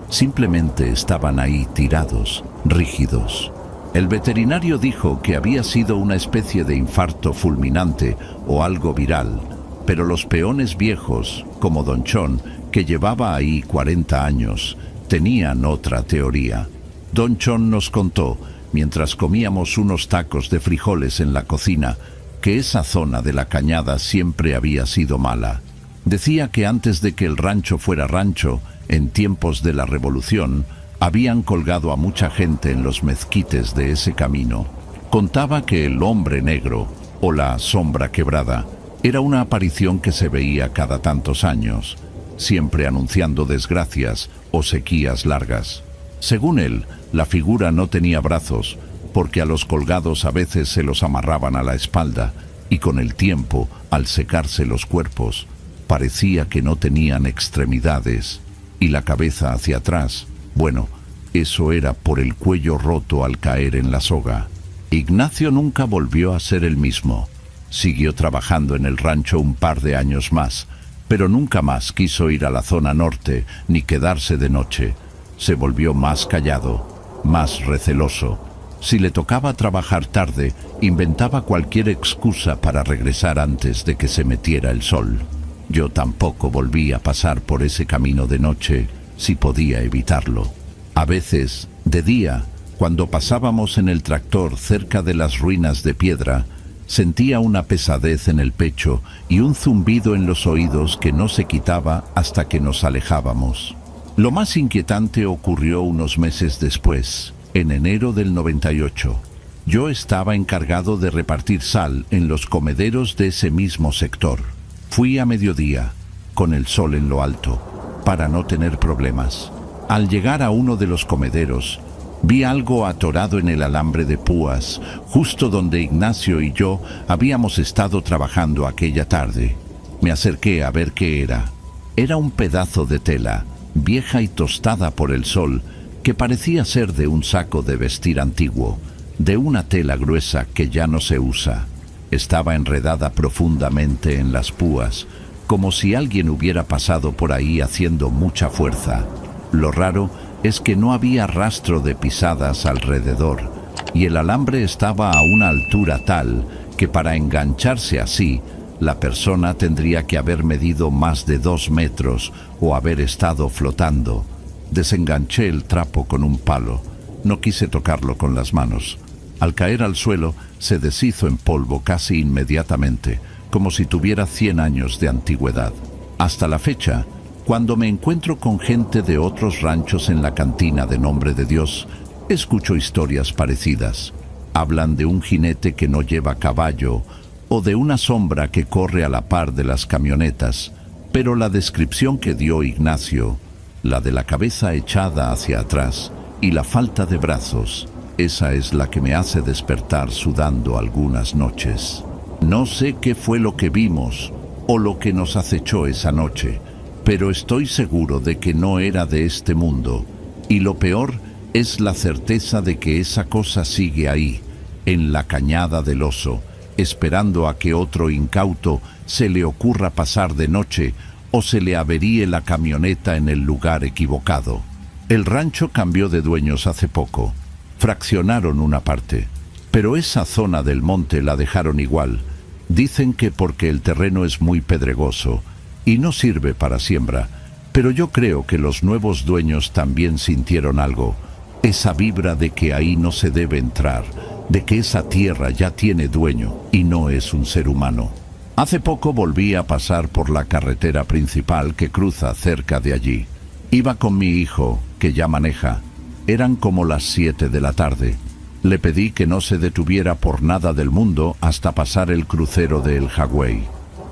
simplemente estaban ahí tirados, rígidos. El veterinario dijo que había sido una especie de infarto fulminante o algo viral, pero los peones viejos, como Don Chon, que llevaba ahí 40 años, tenían otra teoría. Don Chon nos contó, mientras comíamos unos tacos de frijoles en la cocina, que esa zona de la cañada siempre había sido mala. Decía que antes de que el rancho fuera rancho, en tiempos de la Revolución, habían colgado a mucha gente en los mezquites de ese camino. Contaba que el hombre negro, o la sombra quebrada, era una aparición que se veía cada tantos años, siempre anunciando desgracias o sequías largas. Según él, la figura no tenía brazos, porque a los colgados a veces se los amarraban a la espalda, y con el tiempo, al secarse los cuerpos, parecía que no tenían extremidades, y la cabeza hacia atrás. Bueno, eso era por el cuello roto al caer en la soga. Ignacio nunca volvió a ser el mismo. Siguió trabajando en el rancho un par de años más, pero nunca más quiso ir a la zona norte ni quedarse de noche. Se volvió más callado, más receloso. Si le tocaba trabajar tarde, inventaba cualquier excusa para regresar antes de que se metiera el sol. Yo tampoco volví a pasar por ese camino de noche, si podía evitarlo. A veces, de día, cuando pasábamos en el tractor cerca de las ruinas de piedra, sentía una pesadez en el pecho y un zumbido en los oídos que no se quitaba hasta que nos alejábamos. Lo más inquietante ocurrió unos meses después, en enero del 98. Yo estaba encargado de repartir sal en los comederos de ese mismo sector. Fui a mediodía, con el sol en lo alto, para no tener problemas. Al llegar a uno de los comederos, vi algo atorado en el alambre de púas, justo donde Ignacio y yo habíamos estado trabajando aquella tarde. Me acerqué a ver qué era. Era un pedazo de tela, vieja y tostada por el sol, que parecía ser de un saco de vestir antiguo, de una tela gruesa que ya no se usa. Estaba enredada profundamente en las púas, como si alguien hubiera pasado por ahí haciendo mucha fuerza. Lo raro es que no había rastro de pisadas alrededor, y el alambre estaba a una altura tal que para engancharse así, la persona tendría que haber medido más de 2 metros o haber estado flotando. Desenganché el trapo con un palo. No quise tocarlo con las manos. Al caer al suelo, se deshizo en polvo casi inmediatamente, como si tuviera 100 años de antigüedad. Hasta la fecha, cuando me encuentro con gente de otros ranchos en la cantina de Nombre de Dios, escucho historias parecidas. Hablan de un jinete que no lleva caballo o de una sombra que corre a la par de las camionetas, pero la descripción que dio Ignacio, la de la cabeza echada hacia atrás y la falta de brazos, esa es la que me hace despertar sudando algunas noches. No sé qué fue lo que vimos o lo que nos acechó esa noche, pero estoy seguro de que no era de este mundo, y lo peor es la certeza de que esa cosa sigue ahí, en la cañada del Oso, esperando a que otro incauto se le ocurra pasar de noche o se le averíe la camioneta en el lugar equivocado. El rancho cambió de dueños hace poco. Fraccionaron una parte, pero esa zona del monte la dejaron igual. Dicen que porque el terreno es muy pedregoso y no sirve para siembra, pero yo creo que los nuevos dueños también sintieron algo, esa vibra de que ahí no se debe entrar, de que esa tierra ya tiene dueño y no es un ser humano. Hace poco volví a pasar por la carretera principal que cruza cerca de allí. Iba con mi hijo, que ya maneja. Eran como las 7 de la tarde. Le pedí que no se detuviera por nada del mundo hasta pasar el crucero de El Jagüey.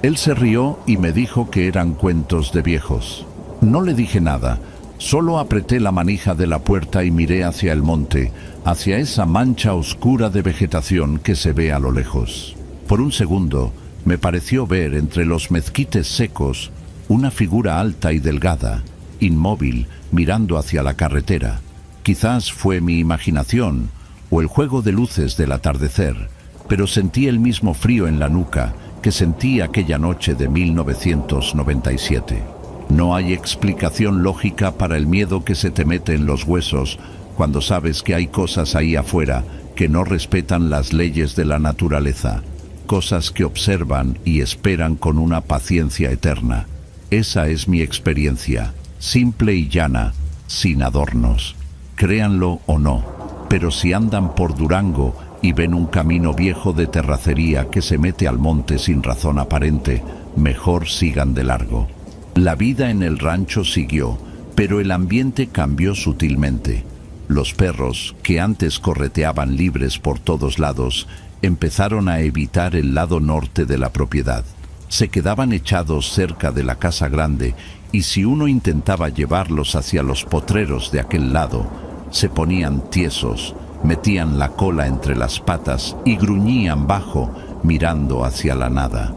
Él se rió y me dijo que eran cuentos de viejos. No le dije nada, solo apreté la manija de la puerta y miré hacia el monte, hacia esa mancha oscura de vegetación que se ve a lo lejos. Por un segundo, me pareció ver entre los mezquites secos una figura alta y delgada, inmóvil, mirando hacia la carretera. Quizás fue mi imaginación o el juego de luces del atardecer, pero sentí el mismo frío en la nuca que sentí aquella noche de 1997. No hay explicación lógica para el miedo que se te mete en los huesos cuando sabes que hay cosas ahí afuera que no respetan las leyes de la naturaleza, cosas que observan y esperan con una paciencia eterna. Esa es mi experiencia, simple y llana, sin adornos. Créanlo o no, pero si andan por Durango y ven un camino viejo de terracería que se mete al monte sin razón aparente, mejor sigan de largo. La vida en el rancho siguió, pero el ambiente cambió sutilmente. Los perros, que antes correteaban libres por todos lados, empezaron a evitar el lado norte de la propiedad. Se quedaban echados cerca de la casa grande y si uno intentaba llevarlos hacia los potreros de aquel lado, se ponían tiesos, metían la cola entre las patas y gruñían bajo, mirando hacia la nada.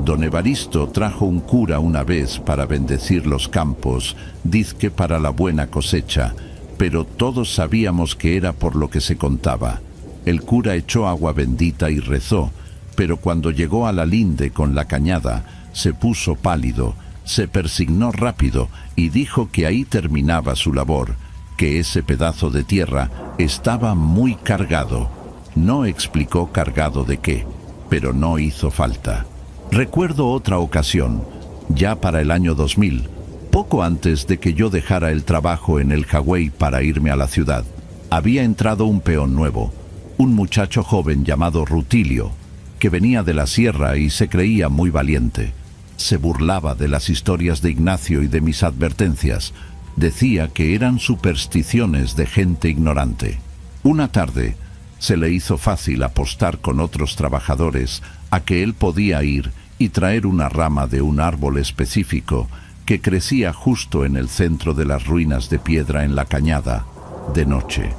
Don Evaristo trajo un cura una vez para bendecir los campos, dizque para la buena cosecha, pero todos sabíamos que era por lo que se contaba. El cura echó agua bendita y rezó, pero cuando llegó a la linde con la cañada, se puso pálido, se persignó rápido y dijo que ahí terminaba su labor, que ese pedazo de tierra estaba muy cargado. No explicó cargado de qué, pero no hizo falta. Recuerdo otra ocasión, ya para el año 2000, poco antes de que yo dejara el trabajo en El Jagüey para irme a la ciudad. Había entrado un peón nuevo, un muchacho joven llamado Rutilio, que venía de la sierra y se creía muy valiente. Se burlaba de las historias de Ignacio y de mis advertencias. Decía que eran supersticiones de gente ignorante. Una tarde se le hizo fácil apostar con otros trabajadores a que él podía ir y traer una rama de un árbol específico que crecía justo en el centro de las ruinas de piedra en la cañada, de noche.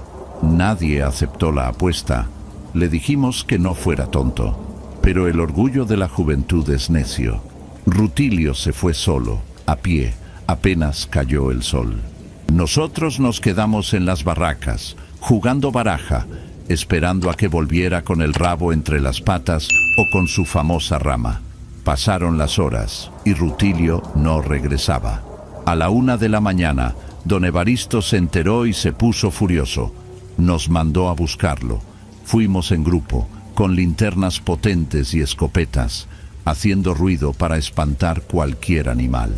Nadie aceptó la apuesta. Le dijimos que no fuera tonto, pero el orgullo de la juventud es necio. Rutilio se fue solo, a pie, apenas cayó el sol. Nosotros nos quedamos en las barracas, jugando baraja, esperando a que volviera con el rabo entre las patas o con su famosa rama. Pasaron las horas y Rutilio no regresaba. A la 1 de la mañana, don Evaristo se enteró y se puso furioso. Nos mandó a buscarlo. Fuimos en grupo, con linternas potentes y escopetas, haciendo ruido para espantar cualquier animal.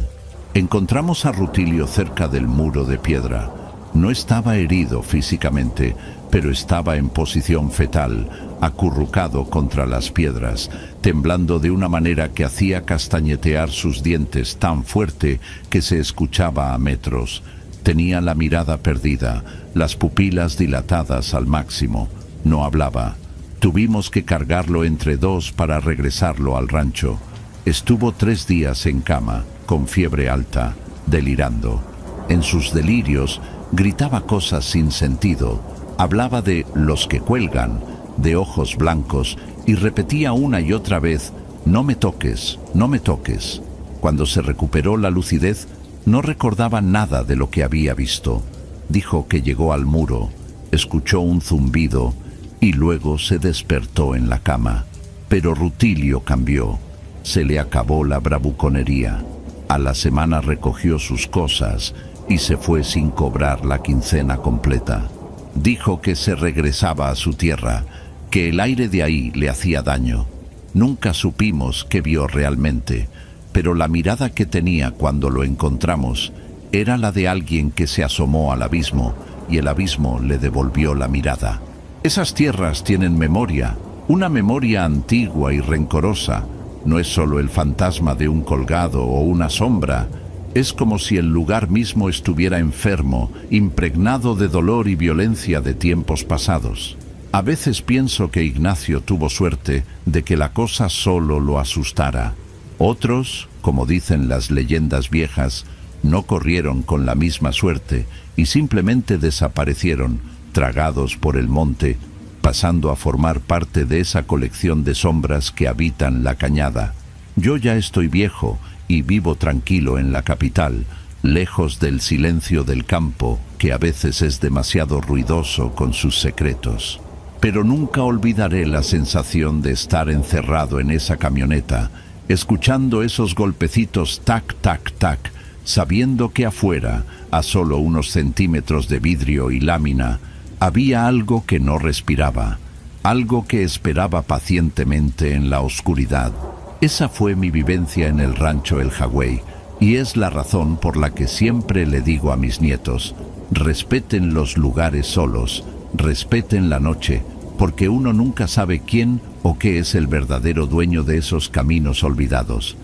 Encontramos a Rutilio cerca del muro de piedra. No estaba herido físicamente, pero estaba en posición fetal, acurrucado contra las piedras, temblando de una manera que hacía castañetear sus dientes tan fuerte que se escuchaba a metros. Tenía la mirada perdida, las pupilas dilatadas al máximo. No hablaba. Tuvimos que cargarlo entre dos para regresarlo al rancho. Estuvo 3 días en cama, con fiebre alta, delirando. En sus delirios gritaba cosas sin sentido. Hablaba de los que cuelgan, de ojos blancos, y repetía una y otra vez: no me toques, no me toques. Cuando se recuperó la lucidez, no recordaba nada de lo que había visto. Dijo que llegó al muro, escuchó un zumbido y luego se despertó en la cama. Pero Rutilio cambió. Se le acabó la bravuconería. A la semana recogió sus cosas y se fue sin cobrar la quincena completa. Dijo que se regresaba a su tierra, que el aire de ahí le hacía daño. Nunca supimos qué vio realmente, pero la mirada que tenía cuando lo encontramos era la de alguien que se asomó al abismo y el abismo le devolvió la mirada. Esas tierras tienen memoria, una memoria antigua y rencorosa. No es solo el fantasma de un colgado o una sombra. Es como si el lugar mismo estuviera enfermo, impregnado de dolor y violencia de tiempos pasados. A veces pienso que Ignacio tuvo suerte de que la cosa solo lo asustara. Otros, como dicen las leyendas viejas, no corrieron con la misma suerte y simplemente desaparecieron, tragados por el monte, pasando a formar parte de esa colección de sombras que habitan la cañada. Yo ya estoy viejo y vivo tranquilo en la capital, lejos del silencio del campo, que a veces es demasiado ruidoso con sus secretos. Pero nunca olvidaré la sensación de estar encerrado en esa camioneta, escuchando esos golpecitos tac, tac, tac, sabiendo que afuera, a solo unos centímetros de vidrio y lámina, había algo que no respiraba, algo que esperaba pacientemente en la oscuridad. Esa fue mi vivencia en el rancho El Jagüey, y es la razón por la que siempre le digo a mis nietos: respeten los lugares solos, respeten la noche, porque uno nunca sabe quién o qué es el verdadero dueño de esos caminos olvidados.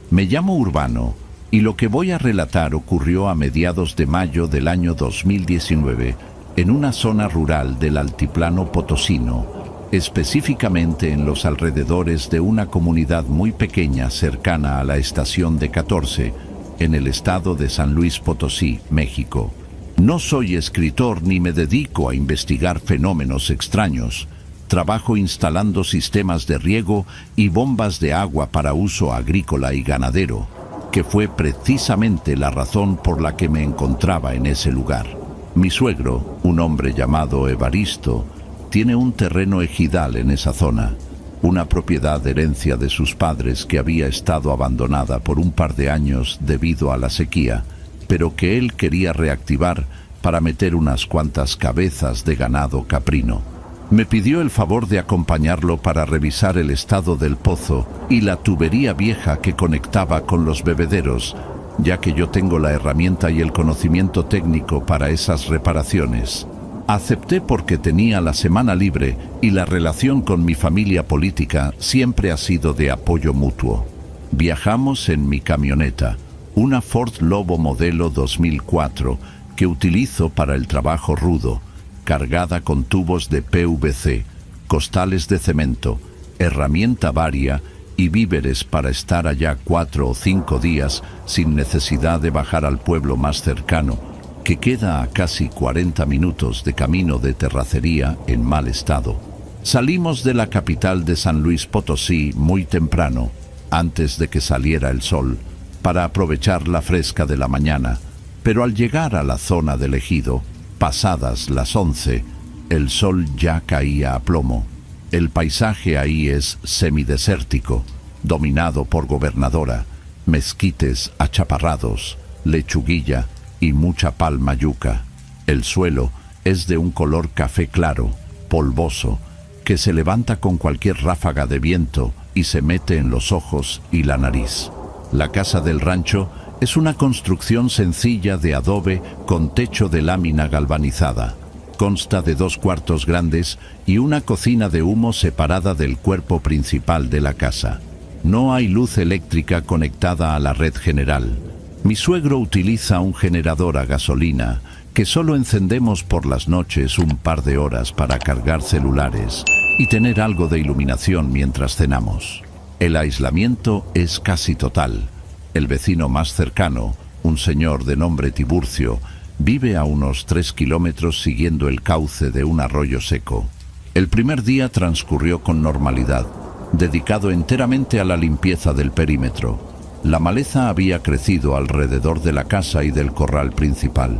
Me llamo Urbano, y lo que voy a relatar ocurrió a mediados de mayo del año 2019 en una zona rural del altiplano potosino, específicamente en los alrededores de una comunidad muy pequeña cercana a la estación de 14, en el estado de San Luis Potosí, México. No soy escritor ni me dedico a investigar fenómenos extraños. Trabajo instalando sistemas de riego y bombas de agua para uso agrícola y ganadero, que fue precisamente la razón por la que me encontraba en ese lugar. Mi suegro, un hombre llamado Evaristo, tiene un terreno ejidal en esa zona, una propiedad herencia de sus padres que había estado abandonada por un par de años debido a la sequía, pero que él quería reactivar para meter unas cuantas cabezas de ganado caprino. Me pidió el favor de acompañarlo para revisar el estado del pozo y la tubería vieja que conectaba con los bebederos, ya que yo tengo la herramienta y el conocimiento técnico para esas reparaciones. Acepté porque tenía la semana libre y la relación con mi familia política siempre ha sido de apoyo mutuo. Viajamos en mi camioneta, una Ford Lobo modelo 2004, que utilizo para el trabajo rudo, cargada con tubos de PVC, costales de cemento, herramienta varia y víveres para estar allá 4 o 5 días sin necesidad de bajar al pueblo más cercano, que queda a casi 40 minutos de camino de terracería en mal estado. Salimos de la capital de San Luis Potosí muy temprano, antes de que saliera el sol, para aprovechar la fresca de la mañana, pero al llegar a la zona del ejido, pasadas las 11, el sol ya caía a plomo. El paisaje ahí es semidesértico, dominado por gobernadora, mezquites achaparrados, lechuguilla y mucha palma yuca. El suelo es de un color café claro, polvoso, que se levanta con cualquier ráfaga de viento y se mete en los ojos y la nariz. La casa del rancho es una construcción sencilla de adobe con techo de lámina galvanizada. Consta de 2 cuartos grandes y una cocina de humo separada del cuerpo principal de la casa. No hay luz eléctrica conectada a la red general. Mi suegro utiliza un generador a gasolina que solo encendemos por las noches un par de horas para cargar celulares y tener algo de iluminación mientras cenamos. El aislamiento es casi total. El vecino más cercano, un señor de nombre Tiburcio, vive a unos 3 kilómetros siguiendo el cauce de un arroyo seco. El primer día transcurrió con normalidad, dedicado enteramente a la limpieza del perímetro. La maleza había crecido alrededor de la casa y del corral principal.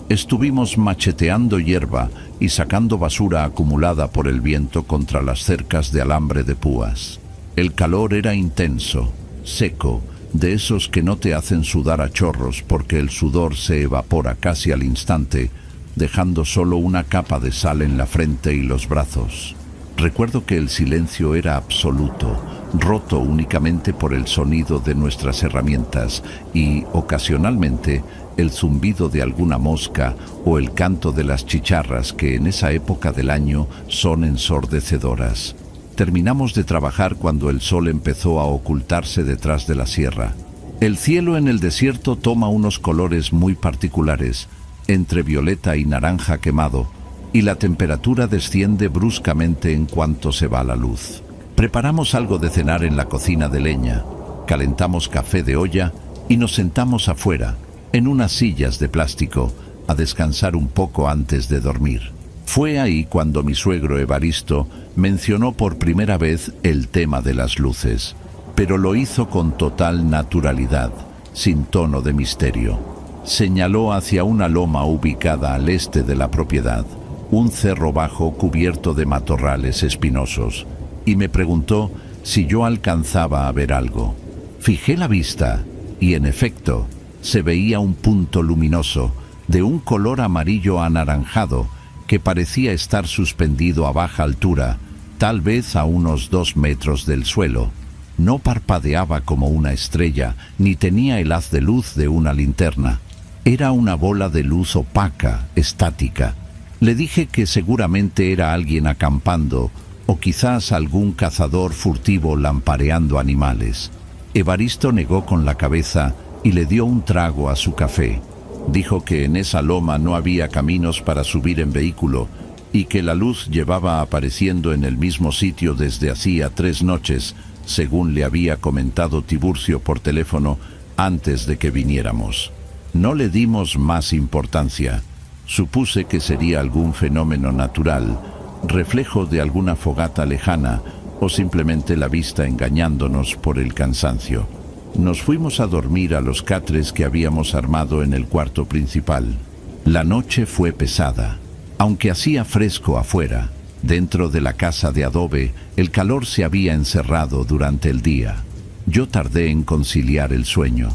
Estuvimos macheteando hierba y sacando basura acumulada por el viento contra las cercas de alambre de púas. El calor era intenso, seco, de esos que no te hacen sudar a chorros porque el sudor se evapora casi al instante, dejando solo una capa de sal en la frente y los brazos. Recuerdo que el silencio era absoluto, roto únicamente por el sonido de nuestras herramientas y, ocasionalmente, el zumbido de alguna mosca o el canto de las chicharras que en esa época del año son ensordecedoras. Terminamos de trabajar cuando el sol empezó a ocultarse detrás de la sierra. El cielo en el desierto toma unos colores muy particulares, entre violeta y naranja quemado, y la temperatura desciende bruscamente en cuanto se va la luz. Preparamos algo de cenar en la cocina de leña, calentamos café de olla y nos sentamos afuera, en unas sillas de plástico, a descansar un poco antes de dormir. Fue ahí cuando mi suegro Evaristo mencionó por primera vez el tema de las luces, pero lo hizo con total naturalidad, sin tono de misterio. Señaló hacia una loma ubicada al este de la propiedad, un cerro bajo cubierto de matorrales espinosos, y me preguntó si yo alcanzaba a ver algo. Fijé la vista y, en efecto, se veía un punto luminoso, de un color amarillo anaranjado, que parecía estar suspendido a baja altura, tal vez a unos 2 metros del suelo. No parpadeaba como una estrella, ni tenía el haz de luz de una linterna. Era una bola de luz opaca, estática. Le dije que seguramente era alguien acampando, o quizás algún cazador furtivo lampareando animales. Evaristo negó con la cabeza y le dio un trago a su café. Dijo que en esa loma no había caminos para subir en vehículo y que la luz llevaba apareciendo en el mismo sitio desde hacía 3 noches, según le había comentado Tiburcio por teléfono antes de que viniéramos. No le dimos más importancia. Supuse que sería algún fenómeno natural, reflejo de alguna fogata lejana o simplemente la vista engañándonos por el cansancio. Nos fuimos a dormir a los catres que habíamos armado en el cuarto principal. La noche fue pesada. Aunque hacía fresco afuera, dentro de la casa de adobe, el calor se había encerrado durante el día. Yo tardé en conciliar el sueño.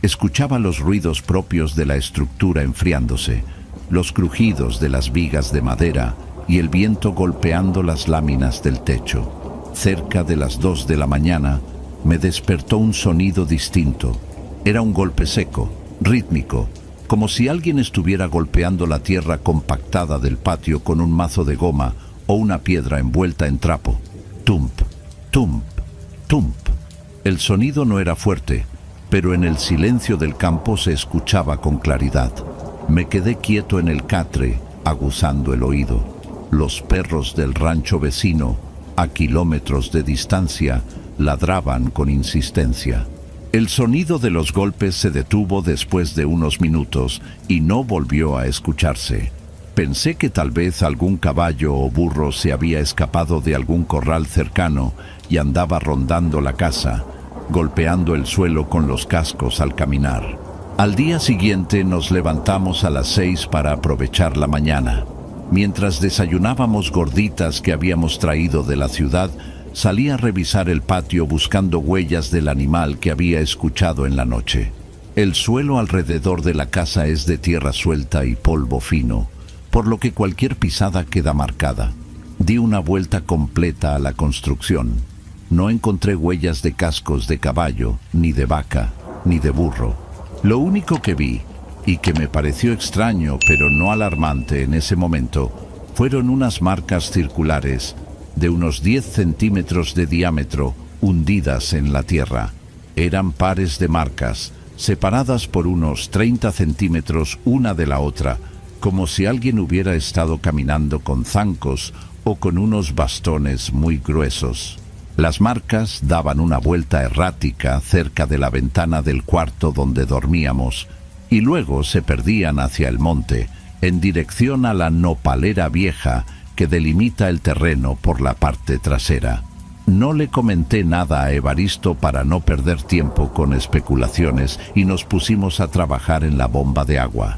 Escuchaba los ruidos propios de la estructura enfriándose, los crujidos de las vigas de madera y el viento golpeando las láminas del techo. Cerca de las 2 de la mañana, me despertó un sonido distinto. Era un golpe seco, rítmico, como si alguien estuviera golpeando la tierra compactada del patio con un mazo de goma o una piedra envuelta en trapo. Tump, tump, tump. El sonido no era fuerte, pero en el silencio del campo se escuchaba con claridad. Me quedé quieto en el catre aguzando el oído. Los perros del rancho vecino, a kilómetros de distancia, ladraban con insistencia. El sonido de los golpes se detuvo después de unos minutos y no volvió a escucharse. Pensé que tal vez algún caballo o burro se había escapado de algún corral cercano y andaba rondando la casa, golpeando el suelo con los cascos al caminar. Al día siguiente nos levantamos a las 6 para aprovechar la mañana. Mientras desayunábamos gorditas que habíamos traído de la ciudad, salí a revisar el patio buscando huellas del animal que había escuchado en la noche. El suelo alrededor de la casa es de tierra suelta y polvo fino, por lo que cualquier pisada queda marcada. Di una vuelta completa a la construcción. No encontré huellas de cascos de caballo, ni de vaca, ni de burro. Lo único que vi, y que me pareció extraño pero no alarmante en ese momento, fueron unas marcas circulares de unos 10 centímetros de diámetro, hundidas en la tierra. Eran pares de marcas, separadas por unos 30 centímetros una de la otra, como si alguien hubiera estado caminando con zancos o con unos bastones muy gruesos. Las marcas daban una vuelta errática cerca de la ventana del cuarto donde dormíamos, y luego se perdían hacia el monte, en dirección a la nopalera vieja que delimita el terreno por la parte trasera. No le comenté nada a Evaristo para no perder tiempo con especulaciones y nos pusimos a trabajar en la bomba de agua.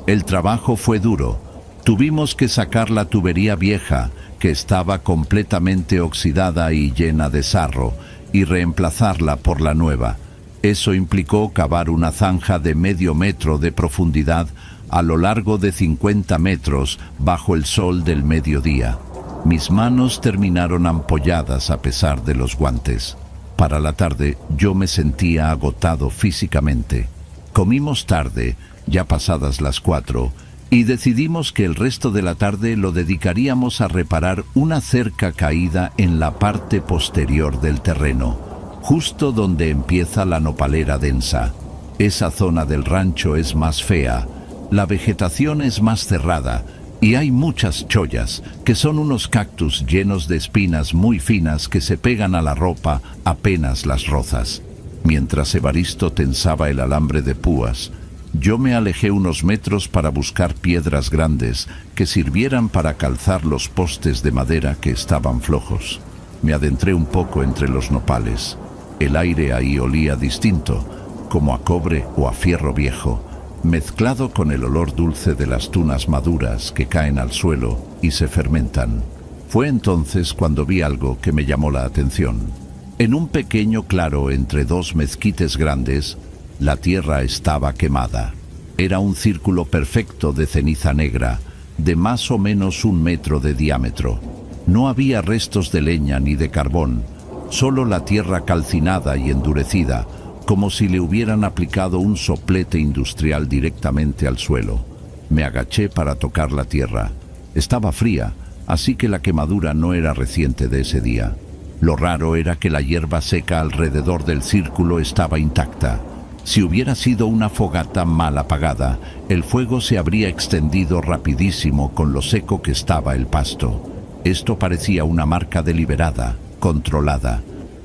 El trabajo fue duro. Tuvimos que sacar la tubería vieja, que estaba completamente oxidada y llena de sarro, y reemplazarla por la nueva. Eso implicó cavar una zanja de medio metro de profundidad a lo largo de 50 metros bajo el sol del mediodía. Mis manos terminaron ampolladas a pesar de los guantes. Para la tarde yo me sentía agotado físicamente. Comimos tarde, ya pasadas las 4, y decidimos que el resto de la tarde lo dedicaríamos a reparar una cerca caída en la parte posterior del terreno, justo donde empieza la nopalera densa. Esa zona del rancho es más fea, la vegetación es más cerrada y hay muchas chollas, que son unos cactus llenos de espinas muy finas que se pegan a la ropa apenas las rozas. Mientras Evaristo tensaba el alambre de púas, yo me alejé unos metros para buscar piedras grandes que sirvieran para calzar los postes de madera que estaban flojos. Me adentré un poco entre los nopales. El aire ahí olía distinto, como a cobre o a fierro viejo, mezclado con el olor dulce de las tunas maduras que caen al suelo y se fermentan. Fue entonces cuando vi algo que me llamó la atención. En un pequeño claro entre dos mezquites grandes, la tierra estaba quemada. Era un círculo perfecto de ceniza negra, de más o menos 1 metro de diámetro. No había restos de leña ni de carbón, solo la tierra calcinada y endurecida, como si le hubieran aplicado un soplete industrial directamente al suelo. Me agaché para tocar la tierra. Estaba fría, así que la quemadura no era reciente de ese día. Lo raro era que la hierba seca alrededor del círculo estaba intacta. Si hubiera sido una fogata mal apagada, el fuego se habría extendido rapidísimo con lo seco que estaba el pasto. Esto parecía una marca deliberada, controlada.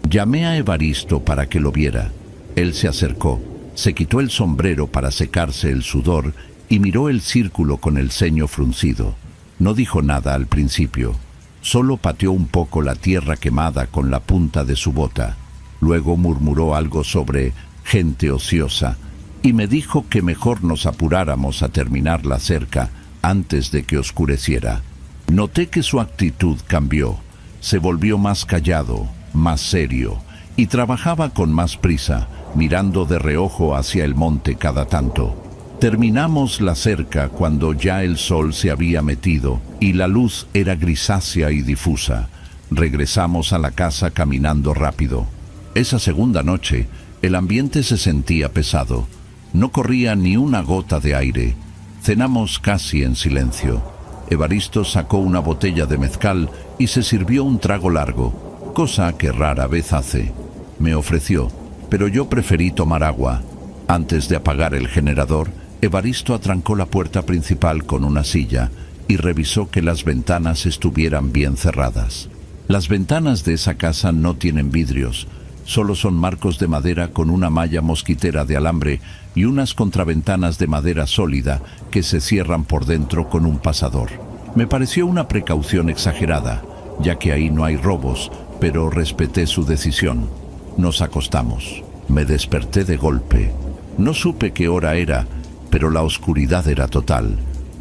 Llamé a Evaristo para que lo viera. Él se acercó, se quitó el sombrero para secarse el sudor y miró el círculo con el ceño fruncido. No dijo nada al principio, solo pateó un poco la tierra quemada con la punta de su bota. Luego murmuró algo sobre gente ociosa y me dijo que mejor nos apuráramos a terminar la cerca antes de que oscureciera. Noté que su actitud cambió, se volvió más callado, más serio, y trabajaba con más prisa, mirando de reojo hacia el monte cada tanto. Terminamos la cerca cuando ya el sol se había metido y la luz era grisácea y difusa. Regresamos a la casa caminando rápido. Esa segunda noche, el ambiente se sentía pesado. No corría ni una gota de aire. Cenamos casi en silencio. Evaristo sacó una botella de mezcal y se sirvió un trago largo, cosa que rara vez hace. Me ofreció, pero yo preferí tomar agua. Antes de apagar el generador, Evaristo atrancó la puerta principal con una silla y revisó que las ventanas estuvieran bien cerradas. Las ventanas de esa casa no tienen vidrios, solo son marcos de madera con una malla mosquitera de alambre y unas contraventanas de madera sólida que se cierran por dentro con un pasador. Me pareció una precaución exagerada, ya que ahí no hay robos, pero respeté su decisión. Nos acostamos. Me desperté de golpe. No supe qué hora era, pero la oscuridad era total.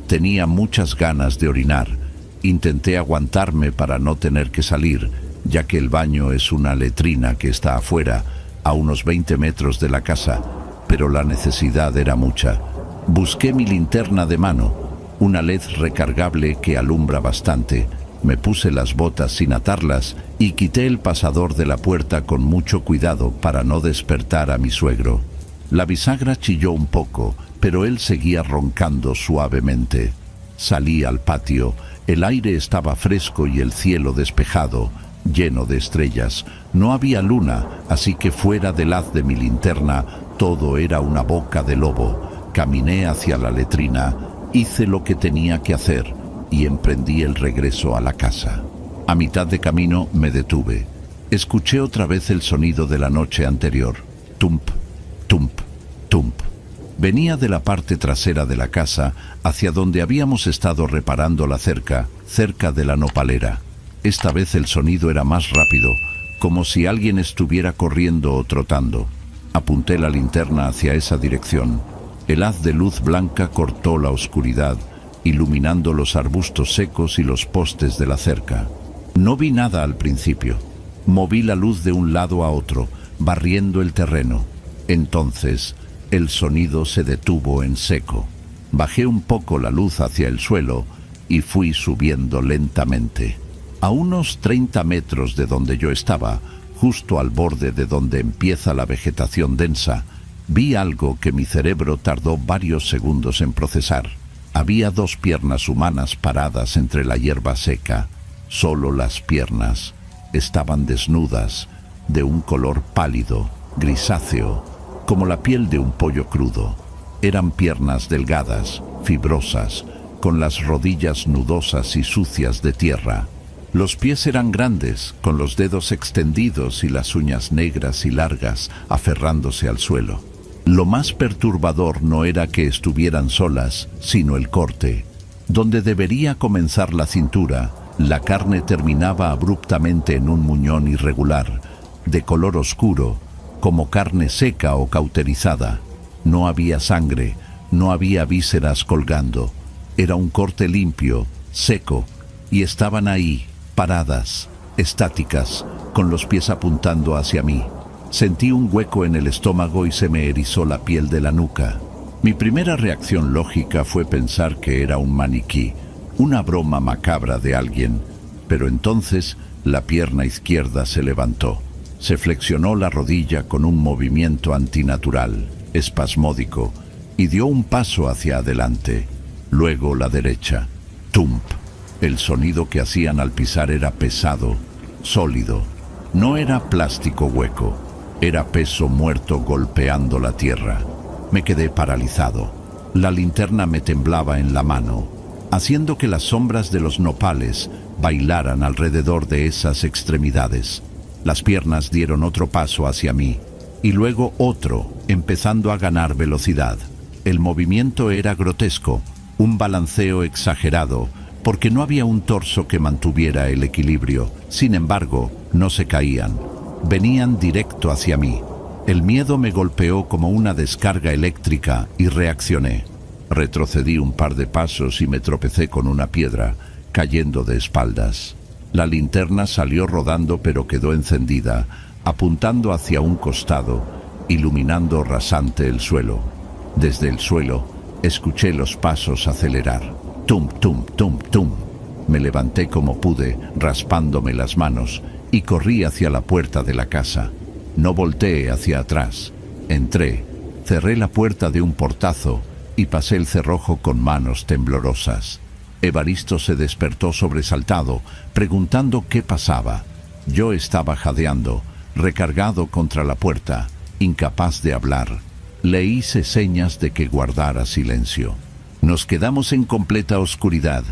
Tenía muchas ganas de orinar. Intenté aguantarme para no tener que salir, ya que el baño es una letrina que está afuera, a unos 20 metros de la casa, pero la necesidad era mucha. Busqué mi linterna de mano, una LED recargable que alumbra bastante. Me puse las botas sin atarlas y quité el pasador de la puerta con mucho cuidado para no despertar a mi suegro. La bisagra chilló un poco, pero él seguía roncando suavemente. Salí al patio. El aire estaba fresco y el cielo despejado, lleno de estrellas. No había luna, así que fuera del haz de mi linterna todo era una boca de lobo. Caminé hacia la letrina, hice lo que tenía que hacer y emprendí el regreso a la casa. A mitad de camino me detuve. Escuché otra vez el sonido de la noche anterior. Tump, tump, tump. Venía de la parte trasera de la casa, hacia donde habíamos estado reparando la cerca, cerca de la nopalera. Esta vez el sonido era más rápido, como si alguien estuviera corriendo o trotando. Apunté la linterna hacia esa dirección. El haz de luz blanca cortó la oscuridad, iluminando los arbustos secos y los postes de la cerca. No vi nada al principio. Moví la luz de un lado a otro, barriendo el terreno. Entonces, el sonido se detuvo en seco. Bajé un poco la luz hacia el suelo y fui subiendo lentamente. A unos 30 metros de donde yo estaba, justo al borde de donde empieza la vegetación densa, vi algo que mi cerebro tardó varios segundos en procesar. Había 2 piernas humanas paradas entre la hierba seca. Solo las piernas. Estaban desnudas, de un color pálido, grisáceo, como la piel de un pollo crudo. Eran piernas delgadas, fibrosas, con las rodillas nudosas y sucias de tierra. Los pies eran grandes, con los dedos extendidos y las uñas negras y largas aferrándose al suelo. Lo más perturbador no era que estuvieran solas, sino el corte. Donde debería comenzar la cintura, la carne terminaba abruptamente en un muñón irregular, de color oscuro, como carne seca o cauterizada. No había sangre, no había vísceras colgando. Era un corte limpio, seco, y estaban ahí, paradas, estáticas, con los pies apuntando hacia mí. Sentí un hueco en el estómago y se me erizó la piel de la nuca. Mi primera reacción lógica fue pensar que era un maniquí, una broma macabra de alguien, pero entonces la pierna izquierda se levantó. Se flexionó la rodilla con un movimiento antinatural, espasmódico, y dio un paso hacia adelante. Luego la derecha. Tump. El sonido que hacían al pisar era pesado, sólido. No era plástico hueco, era peso muerto golpeando la tierra. Me quedé paralizado. La linterna me temblaba en la mano, haciendo que las sombras de los nopales bailaran alrededor de esas extremidades. Las piernas dieron otro paso hacia mí, y luego otro, empezando a ganar velocidad. El movimiento era grotesco, un balanceo exagerado, porque no había un torso que mantuviera el equilibrio. Sin embargo, no se caían. Venían directo hacia mí. El miedo me golpeó como una descarga eléctrica y reaccioné. Retrocedí un par de pasos y me tropecé con una piedra, cayendo de espaldas. La linterna salió rodando pero quedó encendida, apuntando hacia un costado, iluminando rasante el suelo. Desde el suelo, escuché los pasos acelerar. Tum, tum, tum, tum. Me levanté como pude, raspándome las manos, y corrí hacia la puerta de la casa. No volteé hacia atrás. Entré, cerré la puerta de un portazo y pasé el cerrojo con manos temblorosas. Evaristo se despertó sobresaltado, preguntando qué pasaba. Yo estaba jadeando, recargado contra la puerta, incapaz de hablar. Le hice señas de que guardara silencio. Nos quedamos en completa oscuridad,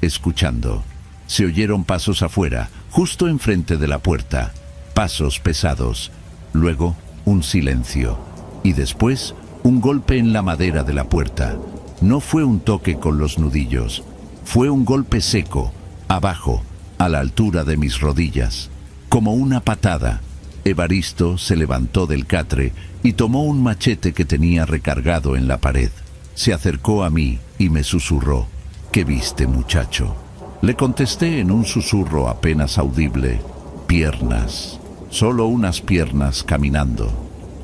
escuchando. Se oyeron pasos afuera, justo enfrente de la puerta. Pasos pesados. Luego, un silencio. Y después, un golpe en la madera de la puerta. No fue un toque con los nudillos. Fue un golpe seco, abajo, a la altura de mis rodillas. Como una patada. Evaristo se levantó del catre y tomó un machete que tenía recargado en la pared. Se acercó a mí y me susurró: ¿Qué viste, muchacho? Le contesté en un susurro apenas audible: piernas. Solo unas piernas caminando.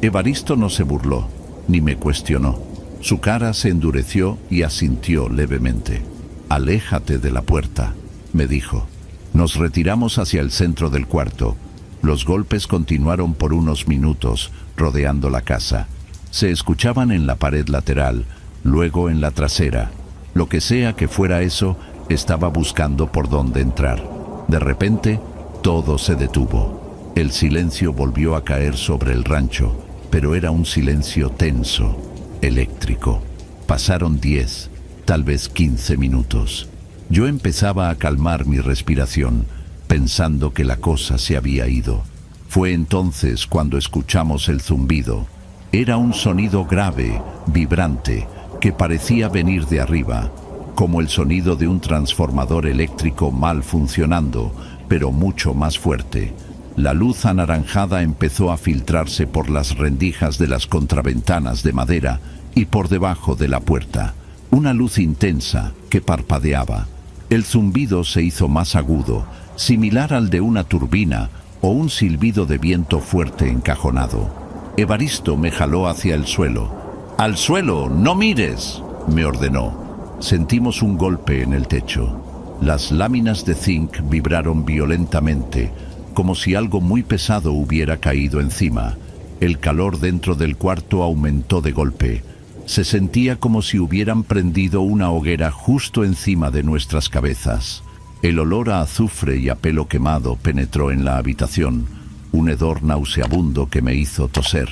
Evaristo no se burló, ni me cuestionó. Su cara se endureció y asintió levemente. «Aléjate de la puerta», me dijo. Nos retiramos hacia el centro del cuarto. Los golpes continuaron por unos minutos, rodeando la casa. Se escuchaban en la pared lateral, luego en la trasera. Lo que sea que fuera eso, estaba buscando por dónde entrar. De repente, todo se detuvo. El silencio volvió a caer sobre el rancho, pero era un silencio tenso, eléctrico. Pasaron 10, tal vez 15 minutos. Yo empezaba a calmar mi respiración, pensando que la cosa se había ido. Fue entonces cuando escuchamos el zumbido. Era un sonido grave, vibrante, que parecía venir de arriba, como el sonido de un transformador eléctrico mal funcionando, pero mucho más fuerte. La luz anaranjada empezó a filtrarse por las rendijas de las contraventanas de madera y por debajo de la puerta. Una luz intensa que parpadeaba. El zumbido se hizo más agudo, similar al de una turbina o un silbido de viento fuerte encajonado. Evaristo me jaló hacia el suelo. «¡Al suelo! ¡No mires!», me ordenó. Sentimos un golpe en el techo. Las láminas de zinc vibraron violentamente, como si algo muy pesado hubiera caído encima. El calor dentro del cuarto aumentó de golpe. Se sentía como si hubieran prendido una hoguera justo encima de nuestras cabezas. El olor a azufre y a pelo quemado penetró en la habitación, un hedor nauseabundo que me hizo toser.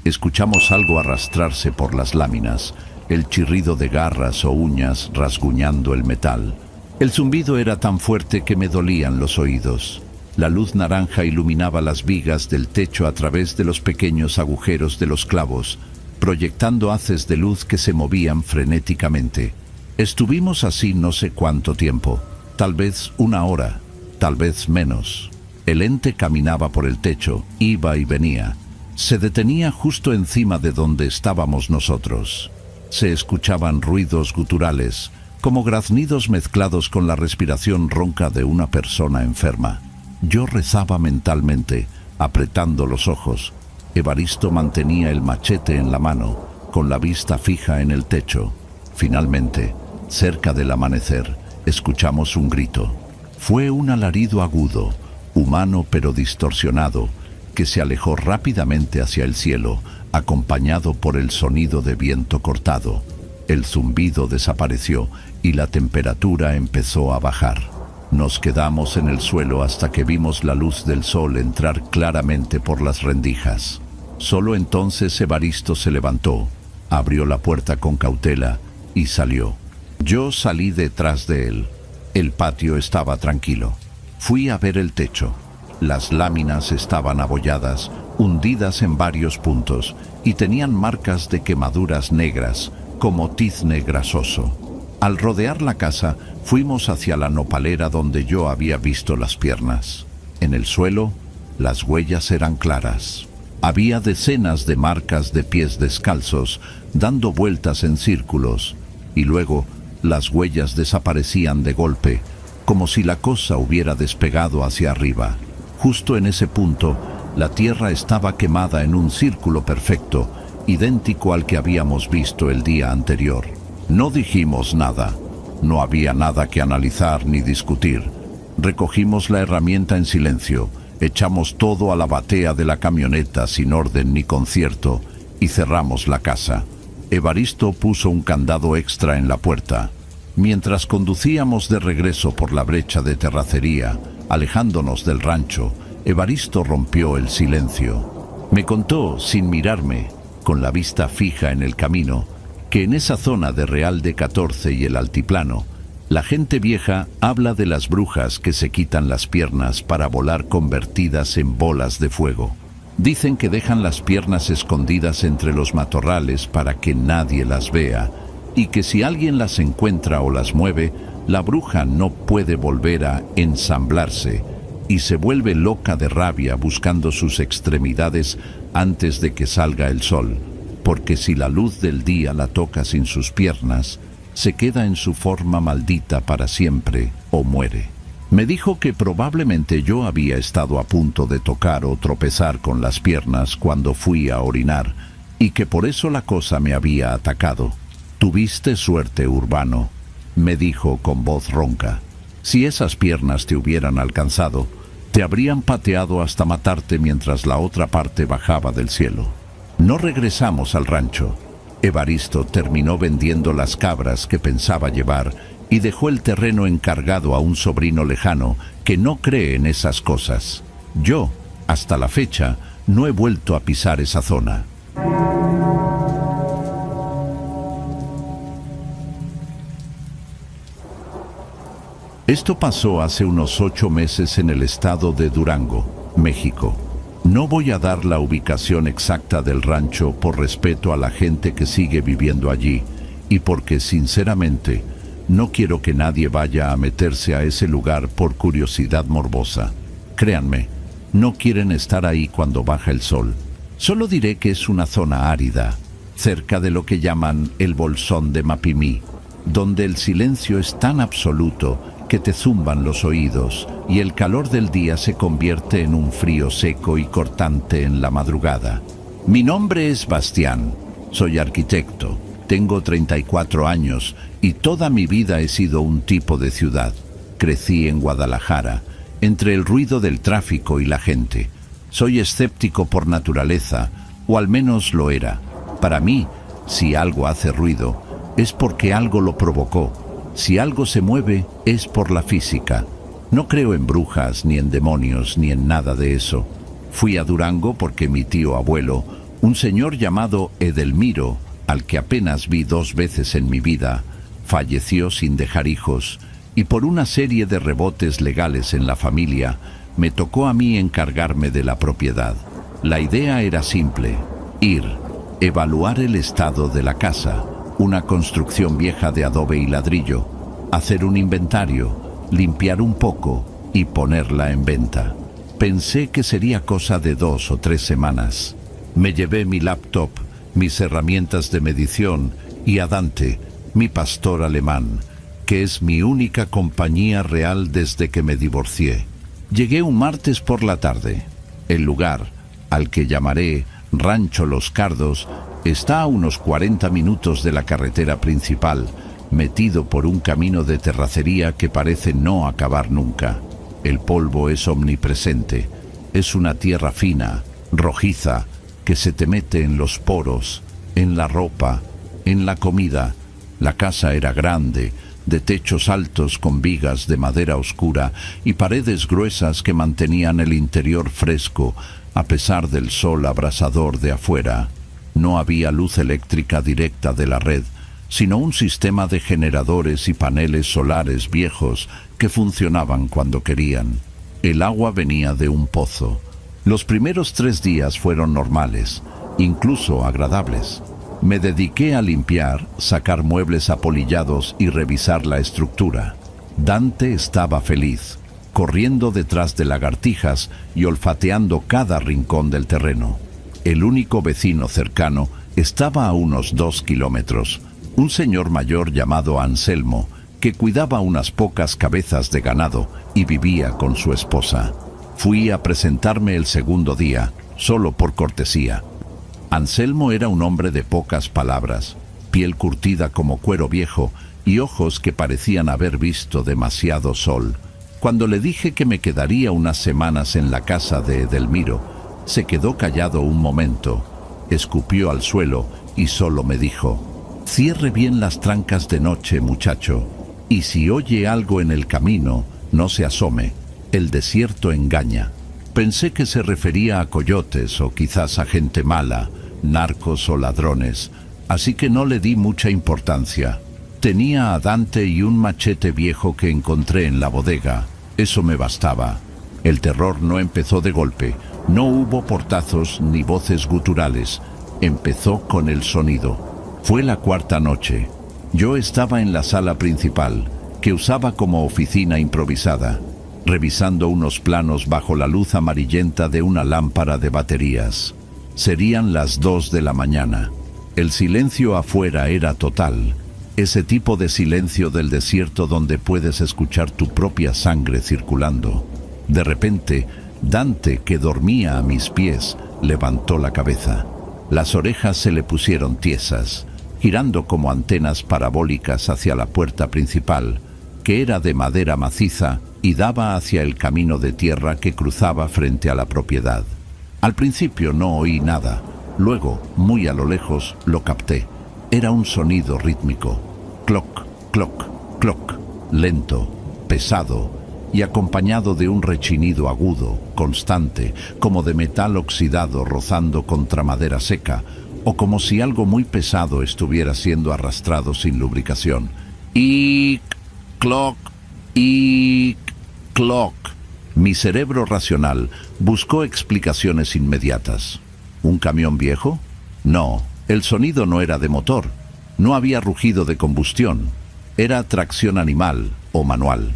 Escuchamos algo arrastrarse por las láminas, el chirrido de garras o uñas rasguñando el metal. El zumbido era tan fuerte que me dolían los oídos. La luz naranja iluminaba las vigas del techo a través de los pequeños agujeros de los clavos, proyectando haces de luz que se movían frenéticamente. Estuvimos así no sé cuánto tiempo, tal vez 1 hora, tal vez menos. El ente caminaba por el techo, iba y venía. Se detenía justo encima de donde estábamos nosotros. Se escuchaban ruidos guturales, como graznidos mezclados con la respiración ronca de una persona enferma. Yo rezaba mentalmente, apretando los ojos. Evaristo mantenía el machete en la mano, con la vista fija en el techo. Finalmente, cerca del amanecer, escuchamos un grito. Fue un alarido agudo, humano pero distorsionado, que se alejó rápidamente hacia el cielo, acompañado por el sonido de viento cortado. El zumbido desapareció y la temperatura empezó a bajar. Nos quedamos en el suelo hasta que vimos la luz del sol entrar claramente por las rendijas. Solo entonces Evaristo se levantó, abrió la puerta con cautela y salió. Yo salí detrás de él. El patio estaba tranquilo. Fui a ver el techo. Las láminas estaban abolladas, hundidas en varios puntos, y tenían marcas de quemaduras negras, como tizne grasoso. Al rodear la casa, fuimos hacia la nopalera donde yo había visto las piernas. En el suelo, las huellas eran claras. Había decenas de marcas de pies descalzos, dando vueltas en círculos, y luego las huellas desaparecían de golpe, como si la cosa hubiera despegado hacia arriba. Justo en ese punto, la tierra estaba quemada en un círculo perfecto, idéntico al que habíamos visto el día anterior. No dijimos nada. No había nada que analizar ni discutir. Recogimos la herramienta en silencio, echamos todo a la batea de la camioneta sin orden ni concierto y cerramos la casa. Evaristo puso un candado extra en la puerta. Mientras conducíamos de regreso por la brecha de terracería, alejándonos del rancho, Evaristo rompió el silencio. Me contó, sin mirarme, con la vista fija en el camino, que en esa zona de Real de 14 y el altiplano, la gente vieja habla de las brujas que se quitan las piernas para volar convertidas en bolas de fuego. Dicen que dejan las piernas escondidas entre los matorrales para que nadie las vea, y que si alguien las encuentra o las mueve, la bruja no puede volver a ensamblarse y se vuelve loca de rabia buscando sus extremidades antes de que salga el sol, porque si la luz del día la toca sin sus piernas, se queda en su forma maldita para siempre o muere. Me dijo que probablemente yo había estado a punto de tocar o tropezar con las piernas cuando fui a orinar, y que por eso la cosa me había atacado. «Tuviste suerte, Urbano», me dijo con voz ronca. «Si esas piernas te hubieran alcanzado, te habrían pateado hasta matarte mientras la otra parte bajaba del cielo». No regresamos al rancho. Evaristo terminó vendiendo las cabras que pensaba llevar y dejó el terreno encargado a un sobrino lejano que no cree en esas cosas. Yo, hasta la fecha, no he vuelto a pisar esa zona. Esto pasó hace unos 8 meses en el estado de Durango, México. No voy a dar la ubicación exacta del rancho por respeto a la gente que sigue viviendo allí y porque, sinceramente, no quiero que nadie vaya a meterse a ese lugar por curiosidad morbosa. Créanme, no quieren estar ahí cuando baja el sol. Solo diré que es una zona árida, cerca de lo que llaman el Bolsón de Mapimí, donde el silencio es tan absoluto que te zumban los oídos y el calor del día se convierte en un frío seco y cortante en la madrugada. Mi nombre es Bastián, soy arquitecto, tengo 34 años y toda mi vida he sido un tipo de ciudad. Crecí en Guadalajara, entre el ruido del tráfico y la gente. Soy escéptico por naturaleza, o al menos lo era. Para mí, si algo hace ruido, es porque algo lo provocó. Si algo se mueve, es por la física. No creo en brujas, ni en demonios, ni en nada de eso. Fui a Durango porque mi tío abuelo, un señor llamado Edelmiro, al que apenas vi 2 veces en mi vida, falleció sin dejar hijos, y por una serie de rebotes legales en la familia, me tocó a mí encargarme de la propiedad. La idea era simple: ir, evaluar el estado de la casa, una construcción vieja de adobe y ladrillo, hacer un inventario, limpiar un poco y ponerla en venta. Pensé que sería cosa de 2 o 3 semanas. Me llevé mi laptop, mis herramientas de medición y a Dante, mi pastor alemán, que es mi única compañía real desde que me divorcié. Llegué un martes por la tarde. El lugar, al que llamaré Rancho Los Cardos, está a unos 40 minutos de la carretera principal, metido por un camino de terracería que parece no acabar nunca. El polvo es omnipresente. Es una tierra fina, rojiza, que se te mete en los poros, en la ropa, en la comida. La casa era grande, de techos altos con vigas de madera oscura y paredes gruesas que mantenían el interior fresco a pesar del sol abrasador de afuera. No había luz eléctrica directa de la red, sino un sistema de generadores y paneles solares viejos que funcionaban cuando querían. El agua venía de un pozo. Los primeros 3 días fueron normales, incluso agradables. Me dediqué a limpiar, sacar muebles apolillados y revisar la estructura. Dante estaba feliz, corriendo detrás de lagartijas y olfateando cada rincón del terreno. El único vecino cercano estaba a unos 2 kilómetros, un señor mayor llamado Anselmo, que cuidaba unas pocas cabezas de ganado y vivía con su esposa. Fui a presentarme el segundo día, solo por cortesía. Anselmo era un hombre de pocas palabras, piel curtida como cuero viejo y ojos que parecían haber visto demasiado sol. Cuando le dije que me quedaría unas semanas en la casa de Edelmiro, se quedó callado un momento, escupió al suelo y solo me dijo: «Cierre bien las trancas de noche, muchacho, y si oye algo en el camino, no se asome, el desierto engaña». Pensé que se refería a coyotes o quizás a gente mala, narcos o ladrones, así que no le di mucha importancia. Tenía a Dante y un machete viejo que encontré en la bodega. Eso me bastaba. El terror no empezó de golpe. No hubo portazos ni voces guturales. Empezó con el sonido. Fue la cuarta noche. Yo estaba en la sala principal, que usaba como oficina improvisada, revisando unos planos bajo la luz amarillenta de una lámpara de baterías. Serían las 2 de la mañana. El silencio afuera era total. Ese tipo de silencio del desierto donde puedes escuchar tu propia sangre circulando. De repente, Dante, que dormía a mis pies, levantó la cabeza. Las orejas se le pusieron tiesas, girando como antenas parabólicas hacia la puerta principal, que era de madera maciza y daba hacia el camino de tierra que cruzaba frente a la propiedad. Al principio no oí nada, luego, muy a lo lejos, lo capté. Era un sonido rítmico. Cloc, cloc, cloc, lento, pesado y acompañado de un rechinido agudo, constante, como de metal oxidado rozando contra madera seca, o como si algo muy pesado estuviera siendo arrastrado sin lubricación. ¡Ic! ¡Cloc! ¡Ic! ¡Cloc! Mi cerebro racional buscó explicaciones inmediatas. ¿Un camión viejo? No, el sonido no era de motor. No había rugido de combustión. Era tracción animal o manual.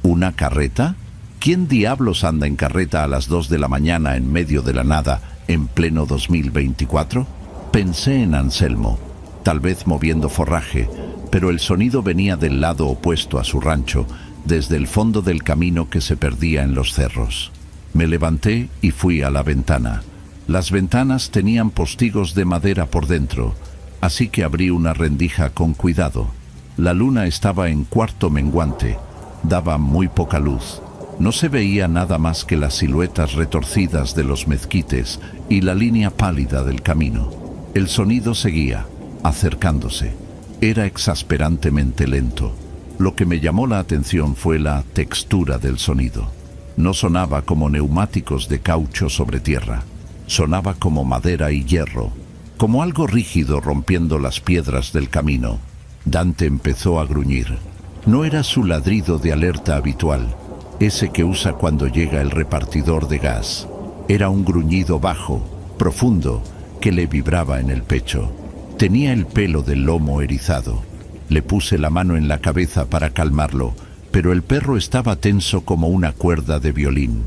¿Una carreta? ¿Quién diablos anda en carreta a las 2 de la mañana en medio de la nada, en pleno 2024? Pensé en Anselmo, tal vez moviendo forraje, pero el sonido venía del lado opuesto a su rancho, desde el fondo del camino que se perdía en los cerros. Me levanté y fui a la ventana. Las ventanas tenían postigos de madera por dentro, así que abrí una rendija con cuidado. La luna estaba en cuarto menguante, daba muy poca luz. No se veía nada más que las siluetas retorcidas de los mezquites y la línea pálida del camino. El sonido seguía, acercándose. Era exasperantemente lento. Lo que me llamó la atención fue la textura del sonido. No sonaba como neumáticos de caucho sobre tierra. Sonaba como madera y hierro, como algo rígido rompiendo las piedras del camino. Dante empezó a gruñir. No era su ladrido de alerta habitual, ese que usa cuando llega el repartidor de gas. Era un gruñido bajo, profundo, que le vibraba en el pecho. Tenía el pelo del lomo erizado. Le puse la mano en la cabeza para calmarlo, pero el perro estaba tenso como una cuerda de violín.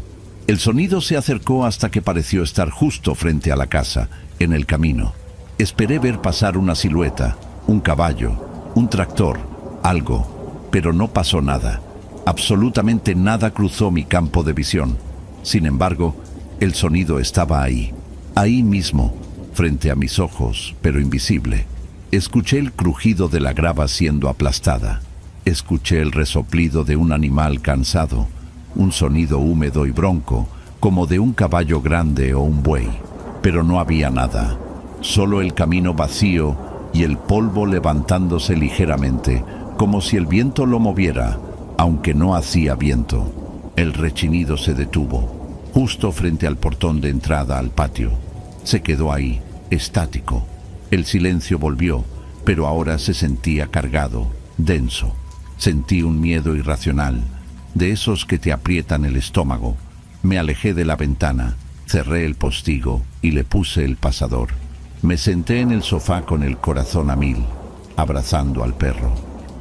El sonido se acercó hasta que pareció estar justo frente a la casa, en el camino. Esperé ver pasar una silueta, un caballo, un tractor, algo, pero no pasó nada. Absolutamente nada cruzó mi campo de visión. Sin embargo, el sonido estaba ahí mismo, frente a mis ojos, pero invisible. Escuché el crujido de la grava siendo aplastada. Escuché el resoplido de un animal cansado, un sonido húmedo y bronco, como de un caballo grande o un buey. Pero no había nada, solo el camino vacío y el polvo levantándose ligeramente, como si el viento lo moviera, aunque no hacía viento. El rechinido se detuvo, justo frente al portón de entrada al patio. Se quedó ahí, estático. El silencio volvió, pero ahora se sentía cargado, denso. Sentí un miedo irracional, de esos que te aprietan el estómago. Me alejé de la ventana, cerré el postigo y le puse el pasador. Me senté en el sofá con el corazón a mil, abrazando al perro.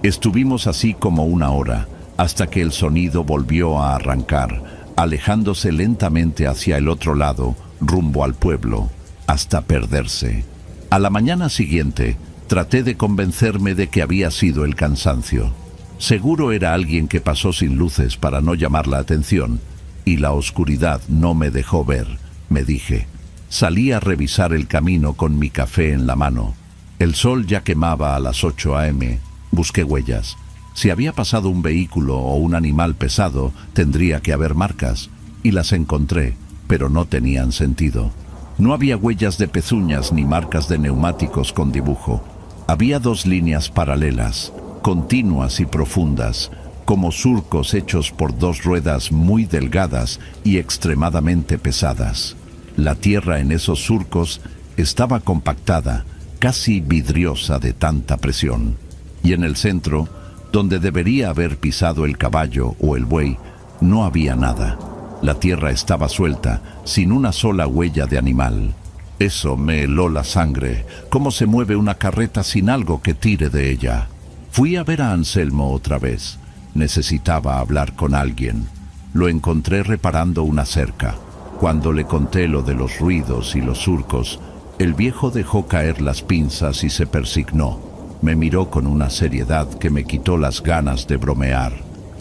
Estuvimos así como una hora, hasta que el sonido volvió a arrancar, alejándose lentamente hacia el otro lado, rumbo al pueblo, hasta perderse. A la mañana siguiente, traté de convencerme de que había sido el cansancio. Seguro era alguien que pasó sin luces para no llamar la atención, y la oscuridad no me dejó ver, me dije. Salí a revisar el camino con mi café en la mano. El sol ya quemaba a las 8 a.m. Busqué huellas. Si había pasado un vehículo o un animal pesado, tendría que haber marcas, y las encontré, pero no tenían sentido. No había huellas de pezuñas ni marcas de neumáticos con dibujo. Había dos líneas paralelas, continuas y profundas, como surcos hechos por dos ruedas muy delgadas y extremadamente pesadas. La tierra en esos surcos Estaba compactada, casi vidriosa de tanta presión. Y en el centro, donde debería haber pisado el caballo o el buey, no había nada. La tierra estaba suelta, sin una sola huella de animal. Eso me heló la sangre. ¿Cómo se mueve una carreta sin algo que tire de ella? Fui a ver a Anselmo otra vez. Necesitaba hablar con alguien. Lo encontré reparando una cerca. Cuando le conté lo de los ruidos y los surcos, el viejo dejó caer las pinzas y se persignó. Me miró con una seriedad que me quitó las ganas de bromear.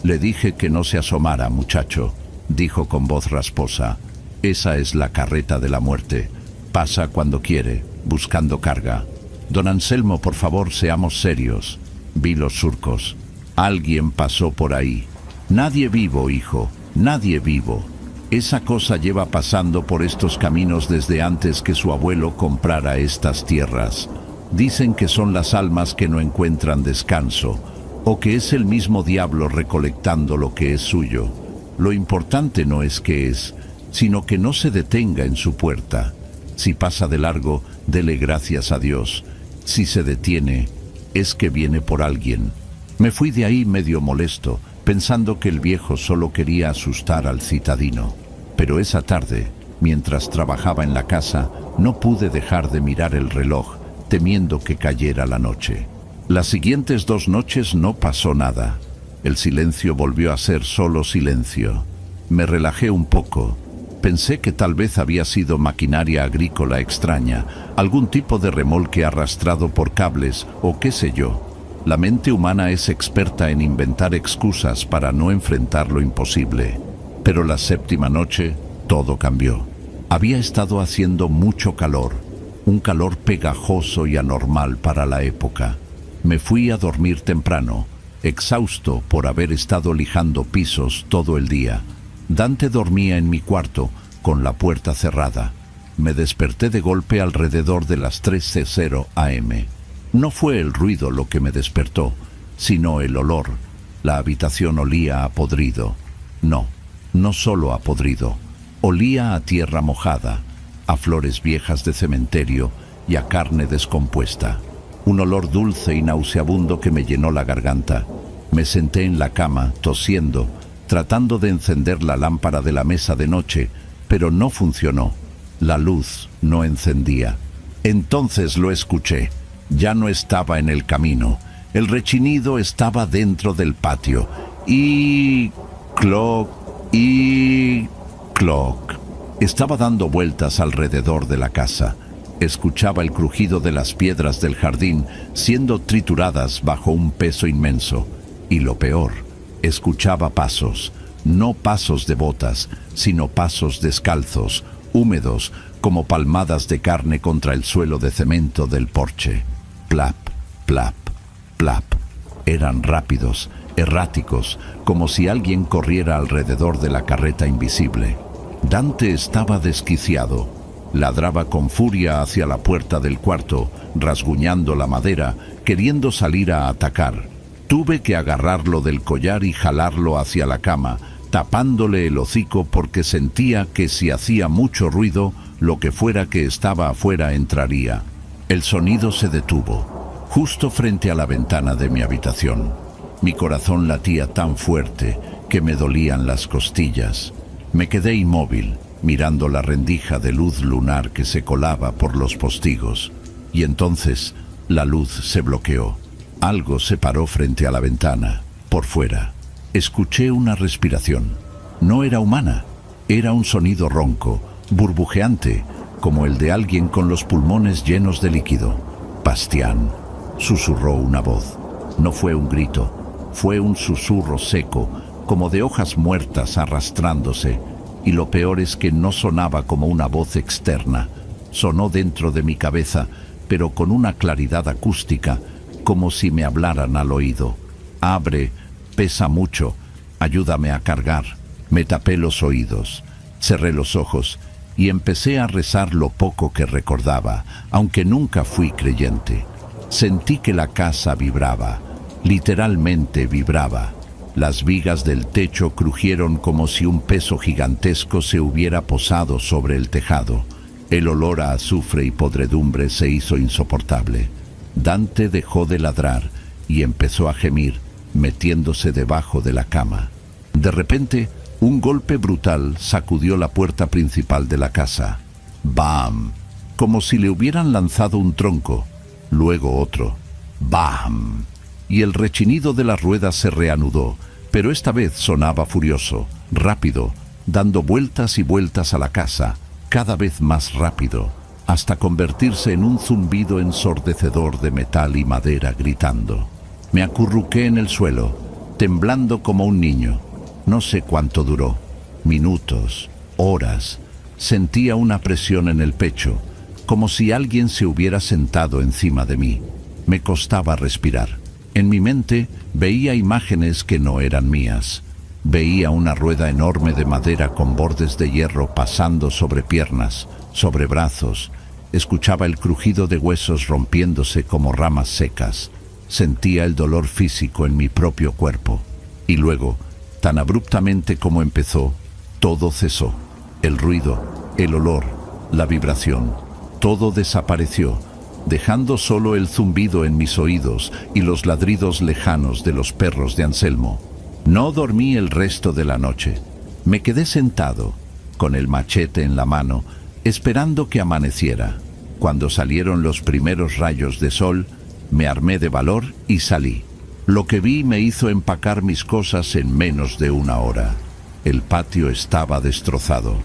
Le dije que no se asomara, muchacho, dijo con voz rasposa. Esa es la carreta de la muerte. Pasa cuando quiere, buscando carga. Don Anselmo, por favor, seamos serios. Vi los surcos. Alguien pasó por ahí. Nadie vivo, hijo, nadie vivo. Esa cosa lleva pasando por estos caminos desde antes que su abuelo comprara estas tierras. Dicen que son las almas que no encuentran descanso, o que es el mismo diablo recolectando lo que es suyo. Lo importante no es qué es, sino que no se detenga en su puerta. Si pasa de largo, dele gracias a Dios. Si se detiene, es que viene por alguien. Me fui de ahí medio molesto, pensando que el viejo solo quería asustar al citadino. Pero esa tarde, mientras trabajaba en la casa, no pude dejar de mirar el reloj, temiendo que cayera la noche. Las siguientes 2 noches no pasó nada. El silencio volvió a ser solo silencio. Me relajé un poco. Pensé que tal vez había sido maquinaria agrícola extraña, algún tipo de remolque arrastrado por cables o qué sé yo. La mente humana es experta en inventar excusas para no enfrentar lo imposible. Pero la 7ª noche, todo cambió. Había estado haciendo mucho calor, un calor pegajoso y anormal para la época. Me fui a dormir temprano, exhausto por haber estado lijando pisos todo el día. Dante dormía en mi cuarto, con la puerta cerrada. Me desperté de golpe alrededor de las 13:00 am. No fue el ruido lo que me despertó, sino el olor. La habitación olía a podrido. No solo a podrido. Olía a tierra mojada, a flores viejas de cementerio y a carne descompuesta. Un olor dulce y nauseabundo que me llenó la garganta. Me senté en la cama, tosiendo, tratando de encender la lámpara de la mesa de noche, pero no funcionó. La luz no encendía. Entonces lo escuché. Ya no estaba en el camino. El rechinido estaba dentro del patio. Y cloc. Estaba dando vueltas alrededor de la casa. Escuchaba el crujido de las piedras del jardín siendo trituradas bajo un peso inmenso. Y lo peor, escuchaba pasos, no pasos de botas, sino pasos descalzos, húmedos, como palmadas de carne contra el suelo de cemento del porche. Plap, plap, plap. Eran rápidos, erráticos, como si alguien corriera alrededor de la carreta invisible. Dante estaba desquiciado. Ladraba con furia hacia la puerta del cuarto, rasguñando la madera, queriendo salir a atacar. Tuve que agarrarlo del collar y jalarlo hacia la cama, tapándole el hocico porque sentía que si hacía mucho ruido, lo que fuera que estaba afuera entraría. El sonido se detuvo, justo frente a la ventana de mi habitación. Mi corazón latía tan fuerte que me dolían las costillas. Me quedé inmóvil, mirando la rendija de luz lunar que se colaba por los postigos. Y entonces la luz se bloqueó. Algo se paró frente a la ventana, por fuera. Escuché una respiración. No era humana, era un sonido ronco, burbujeante, como el de alguien con los pulmones llenos de líquido. «Bastián», susurró una voz. No fue un grito, fue un susurro seco, como de hojas muertas arrastrándose, y lo peor es que no sonaba como una voz externa. Sonó dentro de mi cabeza, pero con una claridad acústica, como si me hablaran al oído. «Abre, pesa mucho, ayúdame a cargar». Me tapé los oídos, cerré los ojos y empecé a rezar lo poco que recordaba, aunque nunca fui creyente. Sentí que la casa vibraba, literalmente vibraba. Las vigas del techo crujieron como si un peso gigantesco se hubiera posado sobre el tejado. El olor a azufre y podredumbre se hizo insoportable. Dante dejó de ladrar y empezó a gemir, metiéndose debajo de la cama. De repente, un golpe brutal sacudió la puerta principal de la casa. ¡Bam! Como si le hubieran lanzado un tronco. Luego otro. ¡Bam! Y el rechinido de las ruedas se reanudó, pero esta vez sonaba furioso, rápido, dando vueltas y vueltas a la casa, cada vez más rápido, hasta convertirse en un zumbido ensordecedor de metal y madera gritando. Me acurruqué en el suelo, temblando como un niño. No sé cuánto duró. Minutos, horas. Sentía una presión en el pecho, como si alguien se hubiera sentado encima de mí. Me costaba respirar. En mi mente veía imágenes que no eran mías. Veía una rueda enorme de madera con bordes de hierro pasando sobre piernas, sobre brazos. Escuchaba el crujido de huesos rompiéndose como ramas secas. Sentía el dolor físico en mi propio cuerpo. Y luego, tan abruptamente como empezó, todo cesó. El ruido, el olor, la vibración, todo desapareció, dejando solo el zumbido en mis oídos y los ladridos lejanos de los perros de Anselmo. No dormí el resto de la noche. Me quedé sentado, con el machete en la mano, esperando que amaneciera. Cuando salieron los primeros rayos de sol, me armé de valor y salí. Lo que vi me hizo empacar mis cosas en menos de una hora. El patio estaba destrozado.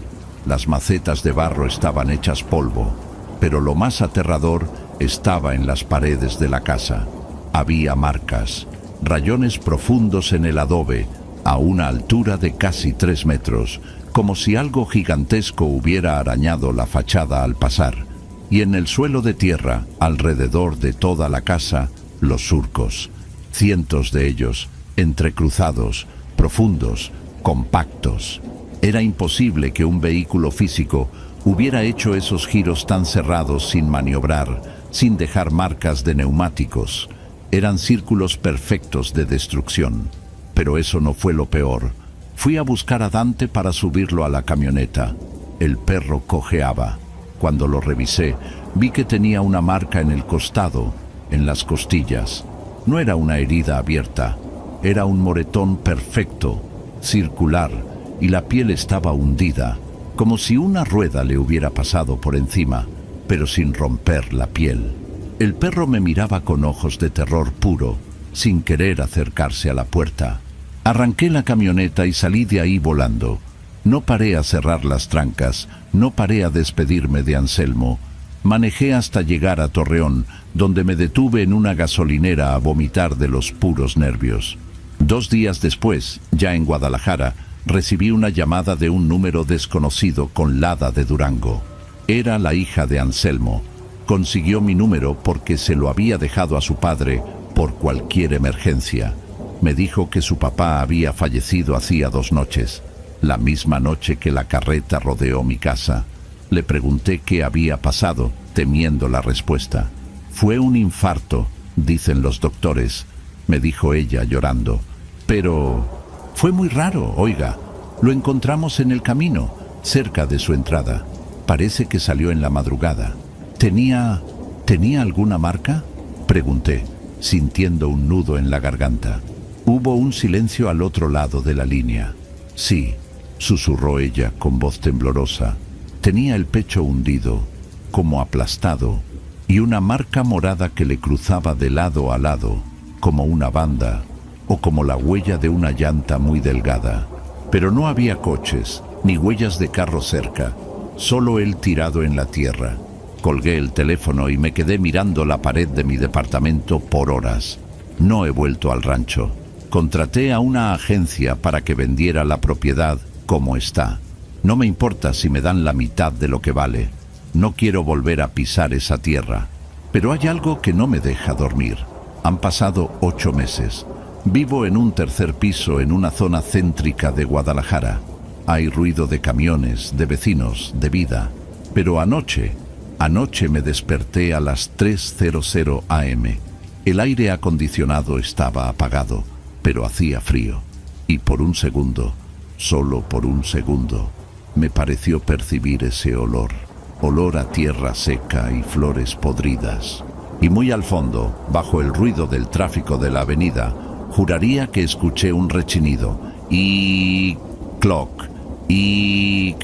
Las macetas de barro estaban hechas polvo, pero lo más aterrador estaba en las paredes de la casa. Había marcas, rayones profundos en el adobe, a una altura de casi 3 metros, como si algo gigantesco hubiera arañado la fachada al pasar. Y en el suelo de tierra, alrededor de toda la casa, los surcos. Cientos de ellos, entrecruzados, profundos, compactos. Era imposible que un vehículo físico hubiera hecho esos giros tan cerrados sin maniobrar, sin dejar marcas de neumáticos. Eran círculos perfectos de destrucción. Pero eso no fue lo peor. Fui a buscar a Dante para subirlo a la camioneta. El perro cojeaba. Cuando lo revisé, vi que tenía una marca en el costado, en las costillas. No era una herida abierta, era un moretón perfecto, circular, y la piel estaba hundida, como si una rueda le hubiera pasado por encima, pero sin romper la piel. El perro me miraba con ojos de terror puro, sin querer acercarse a la puerta. Arranqué la camioneta y salí de ahí volando. No paré a cerrar las trancas, no paré a despedirme de Anselmo. Manejé hasta llegar a Torreón, donde me detuve en una gasolinera a vomitar de los puros nervios. 2 días después, ya en Guadalajara, recibí una llamada de un número desconocido con Lada de Durango. Era la hija de Anselmo. Consiguió mi número porque se lo había dejado a su padre por cualquier emergencia. Me dijo que su papá había fallecido hacía 2 noches, la misma noche que la carreta rodeó mi casa. Le pregunté qué había pasado, temiendo la respuesta. Fue un infarto, dicen los doctores, me dijo ella llorando. Pero fue muy raro, oiga. Lo encontramos en el camino, cerca de su entrada. Parece que salió en la madrugada. ¿Tenía alguna marca?, pregunté, sintiendo un nudo en la garganta. Hubo un silencio al otro lado de la línea. Sí, susurró ella con voz temblorosa. Tenía el pecho hundido, como aplastado, y una marca morada que le cruzaba de lado a lado, como una banda, o como la huella de una llanta muy delgada. Pero no había coches, ni huellas de carro cerca, solo él tirado en la tierra. Colgué el teléfono y me quedé mirando la pared de mi departamento por horas. No he vuelto al rancho. Contraté a una agencia para que vendiera la propiedad como está. No me importa si me dan la mitad de lo que vale. No quiero volver a pisar esa tierra. Pero hay algo que no me deja dormir. Han pasado 8 meses. Vivo en un 3er piso en una zona céntrica de Guadalajara. Hay ruido de camiones, de vecinos, de vida. Pero anoche me desperté a las 3:00 am. El aire acondicionado estaba apagado, pero hacía frío. Y por un segundo, solo por un segundo, me pareció percibir ese olor. olor a tierra seca y flores podridas. Y muy al fondo, bajo el ruido del tráfico de la avenida, juraría que escuché un rechinido. Y clock, y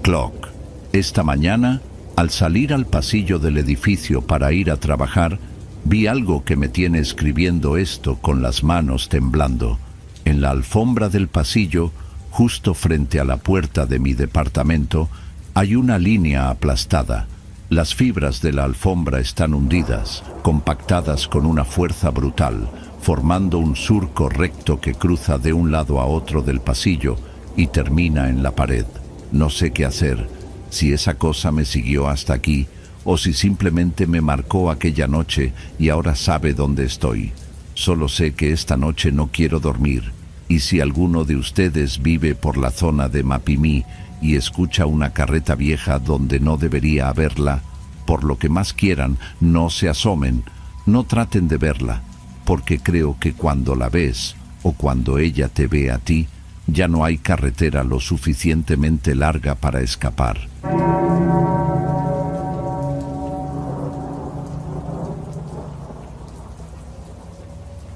clock. Esta mañana, al salir al pasillo del edificio para ir a trabajar, vi algo que me tiene escribiendo esto con las manos temblando. En la alfombra del pasillo, justo frente a la puerta de mi departamento, hay una línea aplastada. Las fibras de la alfombra están hundidas, compactadas con una fuerza brutal, formando un surco recto que cruza de un lado a otro del pasillo y termina en la pared. No sé qué hacer, si esa cosa me siguió hasta aquí o si simplemente me marcó aquella noche y ahora sabe dónde estoy. Solo sé que esta noche no quiero dormir, y si alguno de ustedes vive por la zona de Mapimí y escucha una carreta vieja donde no debería haberla, por lo que más quieran, no se asomen, no traten de verla, porque creo que cuando la ves o cuando ella te ve a ti, ya no hay carretera lo suficientemente larga para escapar.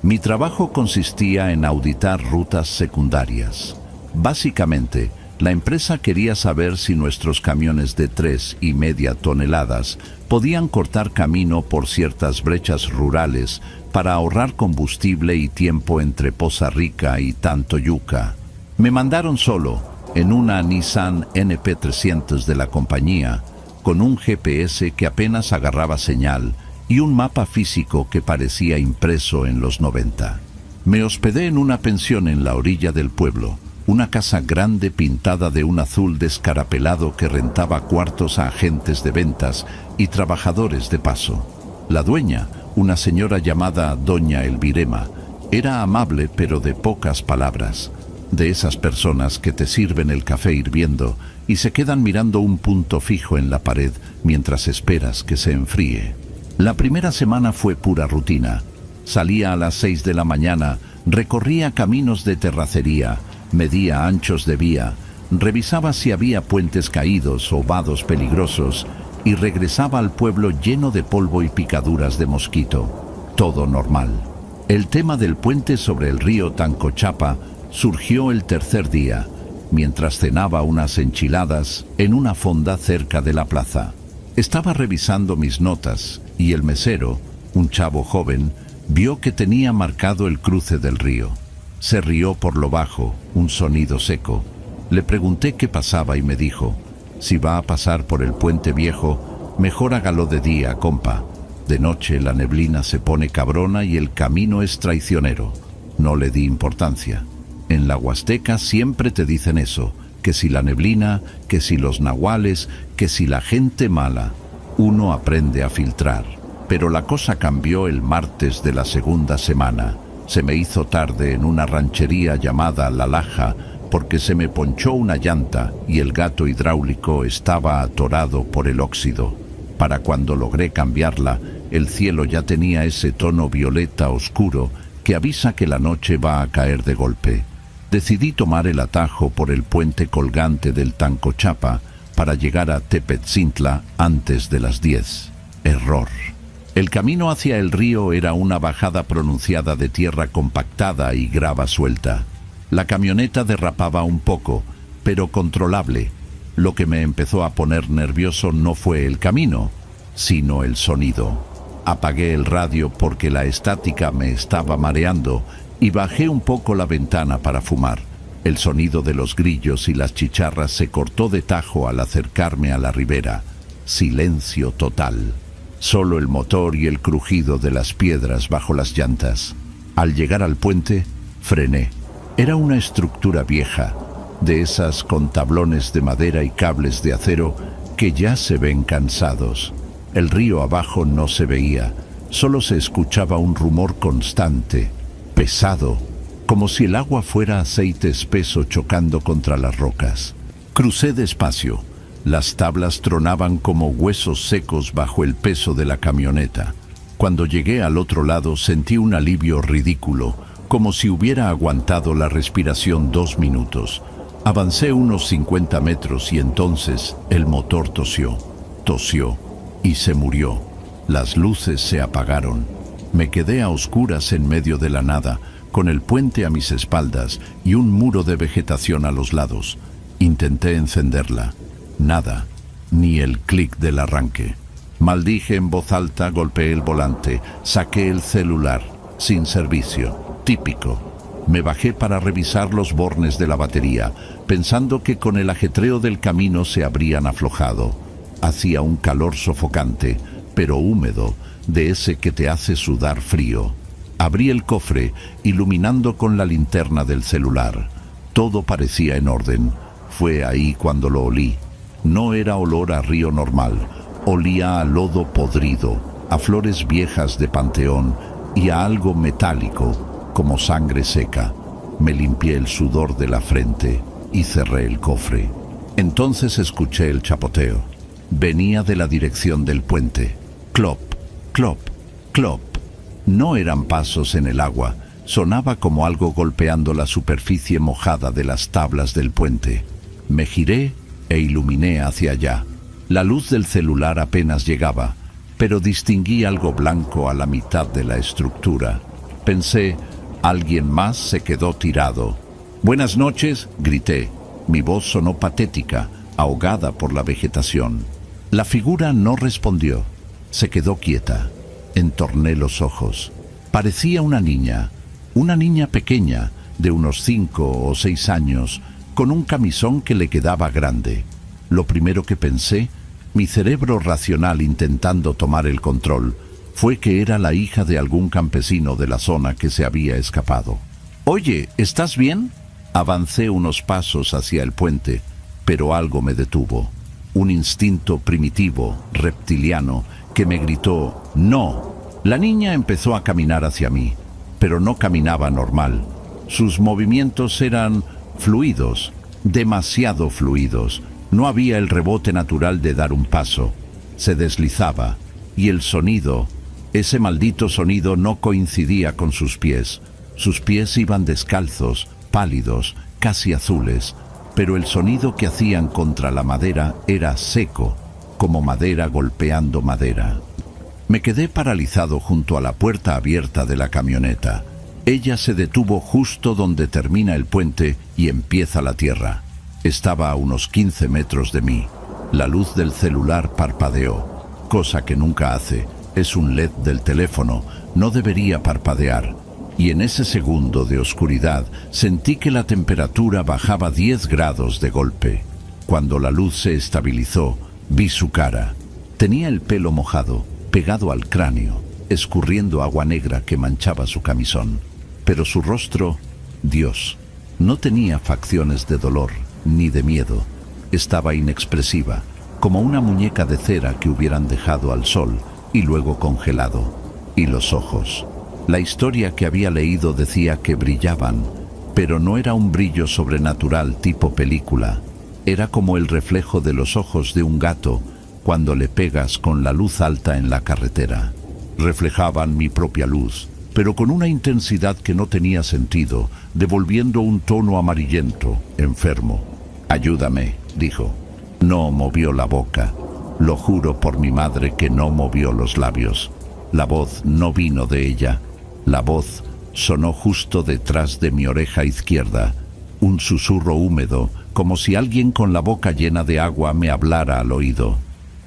Mi trabajo consistía en auditar rutas secundarias. Básicamente, la empresa quería saber si nuestros camiones de 3,5 toneladas podían cortar camino por ciertas brechas rurales para ahorrar combustible y tiempo entre Poza Rica y Tantoyuca. Me mandaron solo, en una Nissan NP300 de la compañía, con un GPS que apenas agarraba señal y un mapa físico que parecía impreso en los 90. Me hospedé en una pensión en la orilla del pueblo, una casa grande pintada de un azul descarapelado que rentaba cuartos a agentes de ventas y trabajadores de paso. La dueña, una señora llamada Doña Elvirema, era amable pero de pocas palabras, de esas personas que te sirven el café hirviendo y se quedan mirando un punto fijo en la pared mientras esperas que se enfríe. La primera semana fue pura rutina. Salía a las 6 de la mañana, recorría caminos de terracería, medía anchos de vía, revisaba si había puentes caídos o vados peligrosos y regresaba al pueblo lleno de polvo y picaduras de mosquito. Todo normal. El tema del puente sobre el río Tancochapa surgió el tercer día, mientras cenaba unas enchiladas en una fonda cerca de la plaza. Estaba revisando mis notas y el mesero, un chavo joven, vio que tenía marcado el cruce del río. Se rió por lo bajo, un sonido seco. Le pregunté qué pasaba y me dijo: si va a pasar por el puente viejo, mejor hágalo de día, compa. De noche la neblina se pone cabrona y el camino es traicionero. No le di importancia. En la Huasteca siempre te dicen eso, que si la neblina, que si los nahuales, que si la gente mala. Uno aprende a filtrar. Pero la cosa cambió el martes de la segunda semana. Se me hizo tarde en una ranchería llamada La Laja porque se me ponchó una llanta y el gato hidráulico estaba atorado por el óxido. Para cuando logré cambiarla, el cielo ya tenía ese tono violeta oscuro que avisa que la noche va a caer de golpe. Decidí tomar el atajo por el puente colgante del Tancochapa para llegar a Tepetzintla antes de las 10. Error. El camino hacia el río era una bajada pronunciada de tierra compactada y grava suelta. La camioneta derrapaba un poco, pero controlable. Lo que me empezó a poner nervioso no fue el camino, sino el sonido. Apagué el radio porque la estática me estaba mareando y bajé un poco la ventana para fumar. El sonido de los grillos y las chicharras se cortó de tajo al acercarme a la ribera. Silencio total. Solo el motor y el crujido de las piedras bajo las llantas. Al llegar al puente, frené. Era una estructura vieja, de esas con tablones de madera y cables de acero que ya se ven cansados. El río abajo no se veía, solo se escuchaba un rumor constante, pesado, como si el agua fuera aceite espeso chocando contra las rocas. Crucé despacio. Las tablas tronaban como huesos secos bajo el peso de la camioneta. Cuando llegué al otro lado sentí un alivio ridículo, como si hubiera aguantado la respiración 2 minutos. Avancé unos 50 metros y entonces el motor tosió. tosió y se murió. Las luces se apagaron. Me quedé a oscuras en medio de la nada, con el puente a mis espaldas y un muro de vegetación a los lados. Intenté encenderla. Nada, ni el clic del arranque. Maldije en voz alta, golpeé el volante, saqué el celular, sin servicio, típico. Me bajé para revisar los bornes de la batería, pensando que con el ajetreo del camino se habrían aflojado. Hacía un calor sofocante, pero húmedo, de ese que te hace sudar frío. Abrí el cofre, iluminando con la linterna del celular. Todo parecía en orden. Fue ahí cuando lo olí. No era olor a río normal. Olía a lodo podrido, a flores viejas de panteón y a algo metálico, como sangre seca. Me limpié el sudor de la frente y cerré el cofre. Entonces escuché el chapoteo. Venía de la dirección del puente. Clop, clop, clop. No eran pasos en el agua. Sonaba como algo golpeando la superficie mojada de las tablas del puente. Me giré e iluminé hacia allá. La luz del celular apenas llegaba, pero distinguí algo blanco a la mitad de la estructura. Pensé, alguien más se quedó tirado. «Buenas noches», grité. Mi voz sonó patética, ahogada por la vegetación. La figura no respondió. Se quedó quieta. Entorné los ojos. Parecía una niña pequeña, de unos 5 o 6 años, con un camisón que le quedaba grande. Lo primero que pensé, mi cerebro racional intentando tomar el control, fue que era la hija de algún campesino de la zona que se había escapado. «Oye, ¿estás bien?» Avancé unos pasos hacia el puente, pero algo me detuvo. Un instinto primitivo, reptiliano, que me gritó «¡No!». La niña empezó a caminar hacia mí, pero no caminaba normal. Sus movimientos eran fluidos, demasiado fluidos. No había el rebote natural de dar un paso. Se deslizaba, y el sonido, ese maldito sonido, no coincidía con sus pies. Sus pies iban descalzos, pálidos, casi azules, pero el sonido que hacían contra la madera era seco, como madera golpeando madera. Me quedé paralizado junto a la puerta abierta de la camioneta. Ella se detuvo justo donde termina el puente y empieza la tierra. Estaba a unos 15 metros de mí. La luz del celular parpadeó, cosa que nunca hace. Es un LED del teléfono, no debería parpadear. Y en ese segundo de oscuridad sentí que la temperatura bajaba 10 grados de golpe. Cuando la luz se estabilizó, vi su cara. Tenía el pelo mojado, pegado al cráneo, escurriendo agua negra que manchaba su camisón. Pero su rostro, Dios, no tenía facciones de dolor ni de miedo. Estaba inexpresiva, como una muñeca de cera que hubieran dejado al sol y luego congelado. Y los ojos. La historia que había leído decía que brillaban, pero no era un brillo sobrenatural tipo película. Era como el reflejo de los ojos de un gato cuando le pegas con la luz alta en la carretera. Reflejaban mi propia luz, pero con una intensidad que no tenía sentido, devolviendo un tono amarillento, enfermo. «Ayúdame», dijo. No movió la boca. Lo juro por mi madre que no movió los labios. La voz no vino de ella. La voz sonó justo detrás de mi oreja izquierda. Un susurro húmedo, como si alguien con la boca llena de agua me hablara al oído.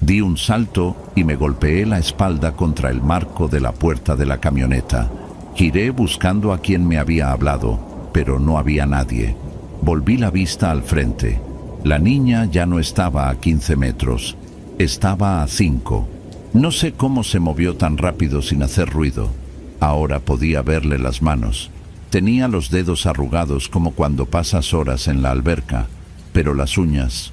Di un salto y me golpeé la espalda contra el marco de la puerta de la camioneta. Giré buscando a quien me había hablado, pero no había nadie. Volví la vista al frente. La niña ya no estaba a 15 metros. Estaba a 5. No sé cómo se movió tan rápido sin hacer ruido. Ahora podía verle las manos. Tenía los dedos arrugados como cuando pasas horas en la alberca, pero las uñas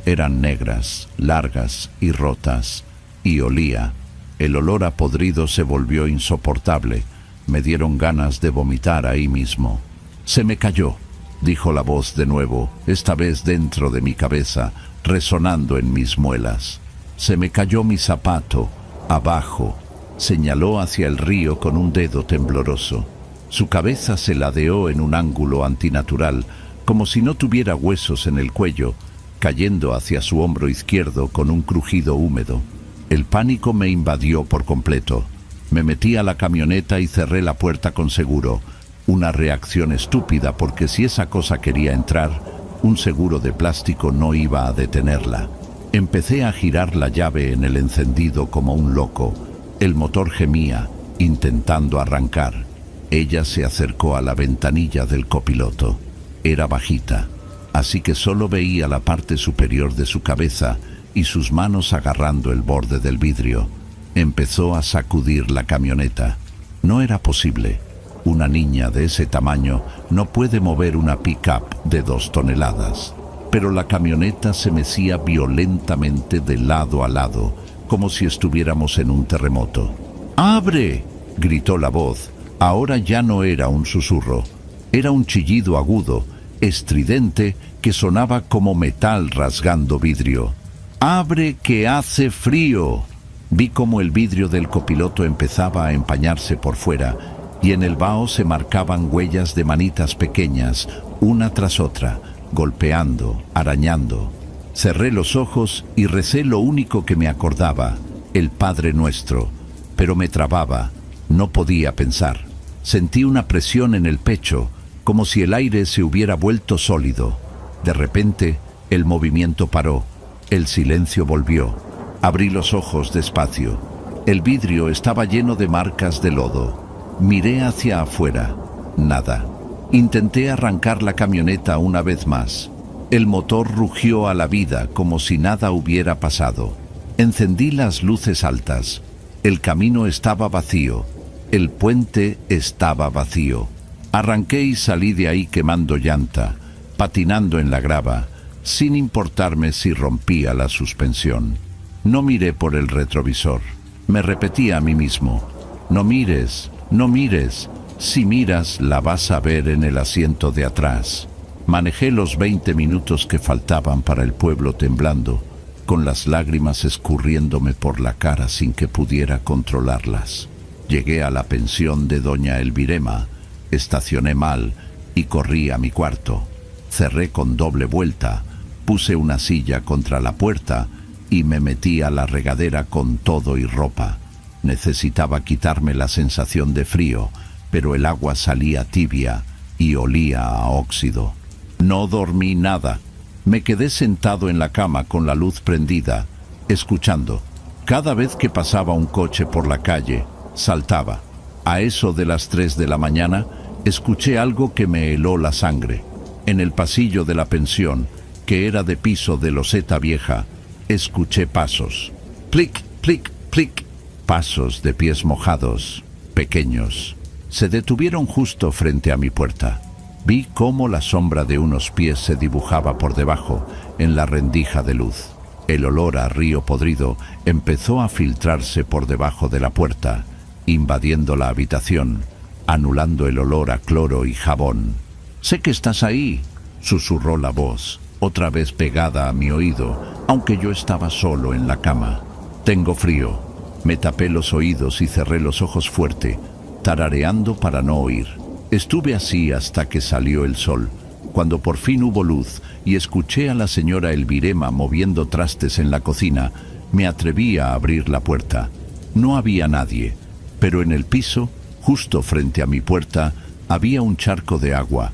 eran negras, largas y rotas, y olía. El olor a podrido se volvió insoportable. Me dieron ganas de vomitar ahí mismo. «Se me cayó», dijo la voz de nuevo, esta vez dentro de mi cabeza, resonando en mis muelas. «Se me cayó mi zapato, abajo», señaló hacia el río con un dedo tembloroso. Su cabeza se ladeó en un ángulo antinatural, como si no tuviera huesos en el cuello, cayendo hacia su hombro izquierdo con un crujido húmedo. El pánico me invadió por completo. Me metí a la camioneta y cerré la puerta con seguro. Una reacción estúpida porque si esa cosa quería entrar, un seguro de plástico no iba a detenerla. Empecé a girar la llave en el encendido como un loco. El motor gemía, intentando arrancar. Ella se acercó a la ventanilla del copiloto. Era bajita, así que solo veía la parte superior de su cabeza y sus manos agarrando el borde del vidrio. Empezó a sacudir la camioneta. No era posible. Una niña de ese tamaño no puede mover una pick-up de 2 toneladas. Pero la camioneta se mecía violentamente de lado a lado, como si estuviéramos en un terremoto. ¡Abre!, gritó la voz. Ahora ya no era un susurro. Era un chillido agudo, estridente, que sonaba como metal rasgando vidrio. ¡Abre, que hace frío! Vi cómo el vidrio del copiloto empezaba a empañarse por fuera y en el vaho se marcaban huellas de manitas pequeñas, una tras otra, golpeando, arañando. Cerré los ojos y recé lo único que me acordaba, el Padre Nuestro, pero me trababa, no podía pensar. Sentí una presión en el pecho, como si el aire se hubiera vuelto sólido. De repente, el movimiento paró, el silencio volvió. Abrí los ojos despacio. El vidrio estaba lleno de marcas de lodo. Miré hacia afuera. Nada. Intenté arrancar la camioneta una vez más. El motor rugió a la vida como si nada hubiera pasado. Encendí las luces altas. El camino estaba vacío. El puente estaba vacío. Arranqué y salí de ahí quemando llanta, patinando en la grava, sin importarme si rompía la suspensión. No miré por el retrovisor. Me repetí a mí mismo: no mires, no mires. Si miras, la vas a ver en el asiento de atrás. Manejé los 20 minutos que faltaban para el pueblo temblando, con las lágrimas escurriéndome por la cara sin que pudiera controlarlas. Llegué a la pensión de doña Elvirema, estacioné mal y corrí a mi cuarto. Cerré con doble vuelta, puse una silla contra la puerta y me metí a la regadera con todo y ropa. Necesitaba quitarme la sensación de frío, pero el agua salía tibia y olía a óxido. No dormí nada. Me quedé sentado en la cama con la luz prendida, escuchando. Cada vez que pasaba un coche por la calle, saltaba. A eso de las 3 de la mañana, escuché algo que me heló la sangre. En el pasillo de la pensión, que era de piso de loseta vieja, escuché pasos. Plic, plic, plic. Pasos de pies mojados, pequeños. Se detuvieron justo frente a mi puerta. Vi cómo la sombra de unos pies se dibujaba por debajo, en la rendija de luz. El olor a río podrido empezó a filtrarse por debajo de la puerta, invadiendo la habitación, anulando el olor a cloro y jabón. «Sé que estás ahí», susurró la voz, otra vez pegada a mi oído, aunque yo estaba solo en la cama. «Tengo frío». Me tapé los oídos y cerré los ojos fuerte, tarareando para no oír. Estuve así hasta que salió el sol, cuando por fin hubo luz y escuché a la señora Elvirema moviendo trastes en la cocina. Me atreví a abrir la puerta. No había nadie, pero en el piso, justo frente a mi puerta, había un charco de agua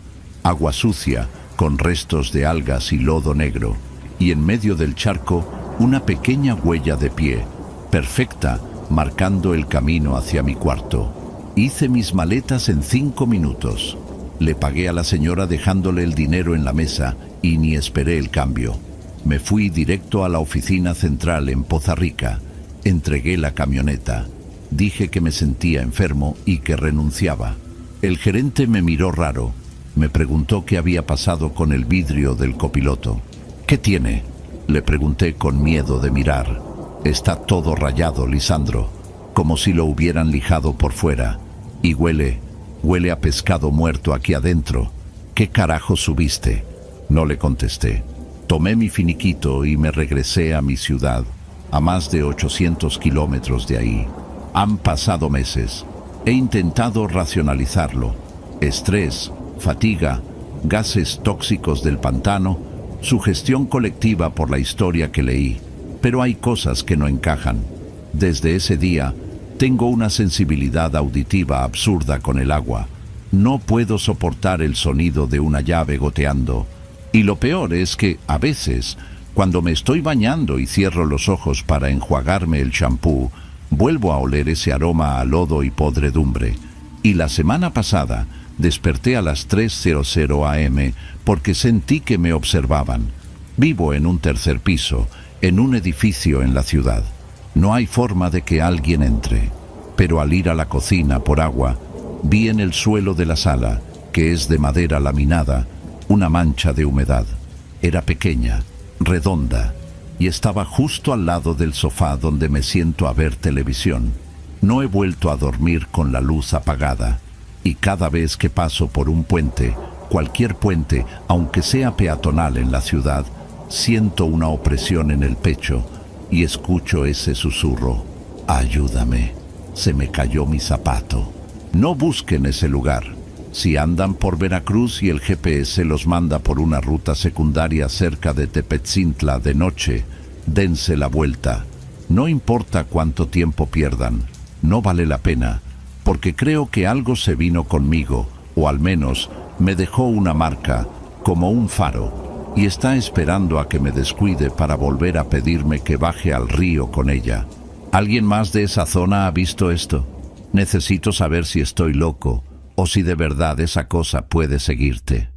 sucia, con restos de algas y lodo negro, y en medio del charco una pequeña huella de pie, perfecta, marcando el camino hacia mi cuarto. Hice mis maletas en 5 minutos. Le pagué a la señora dejándole el dinero en la mesa y ni esperé el cambio. Me fui directo a la oficina central en Poza Rica. Entregué la camioneta. Dije que me sentía enfermo y que renunciaba. El gerente me miró raro. Me preguntó qué había pasado con el vidrio del copiloto. «¿Qué tiene?», le pregunté con miedo de mirar. «Está todo rayado, Lisandro, como si lo hubieran lijado por fuera. Y huele a pescado muerto aquí adentro. ¿Qué carajo subiste?». No le contesté. Tomé mi finiquito y me regresé a mi ciudad, a más de 800 kilómetros de ahí. Han pasado meses. He intentado racionalizarlo. Estrés, fatiga, gases tóxicos del pantano, Sugestión colectiva por la historia que leí, pero hay cosas que no encajan. Desde ese día, tengo una sensibilidad auditiva absurda con el agua. No puedo soportar el sonido de una llave goteando. Y lo peor es que, a veces, cuando me estoy bañando y cierro los ojos para enjuagarme el champú, vuelvo a oler ese aroma a lodo y podredumbre. Y la semana pasada, desperté a las 3:00 am porque sentí que me observaban. Vivo en un tercer piso, en un edificio en la ciudad. No hay forma de que alguien entre. Pero al ir a la cocina por agua, vi en el suelo de la sala, que es de madera laminada, una mancha de humedad. Era pequeña, redonda, y estaba justo al lado del sofá donde me siento a ver televisión. No he vuelto a dormir con la luz apagada, y cada vez que paso por un puente, cualquier puente, aunque sea peatonal en la ciudad, siento una opresión en el pecho y escucho ese susurro: ayúdame, se me cayó mi zapato. No busquen ese lugar. Si andan por Veracruz y el GPS los manda por una ruta secundaria cerca de Tepetzintla de noche, dense la vuelta. No importa cuánto tiempo pierdan, no vale la pena, porque creo que algo se vino conmigo, o al menos me dejó una marca, como un faro, y está esperando a que me descuide para volver a pedirme que baje al río con ella. ¿Alguien más de esa zona ha visto esto? Necesito saber si estoy loco, o si de verdad esa cosa puede seguirte.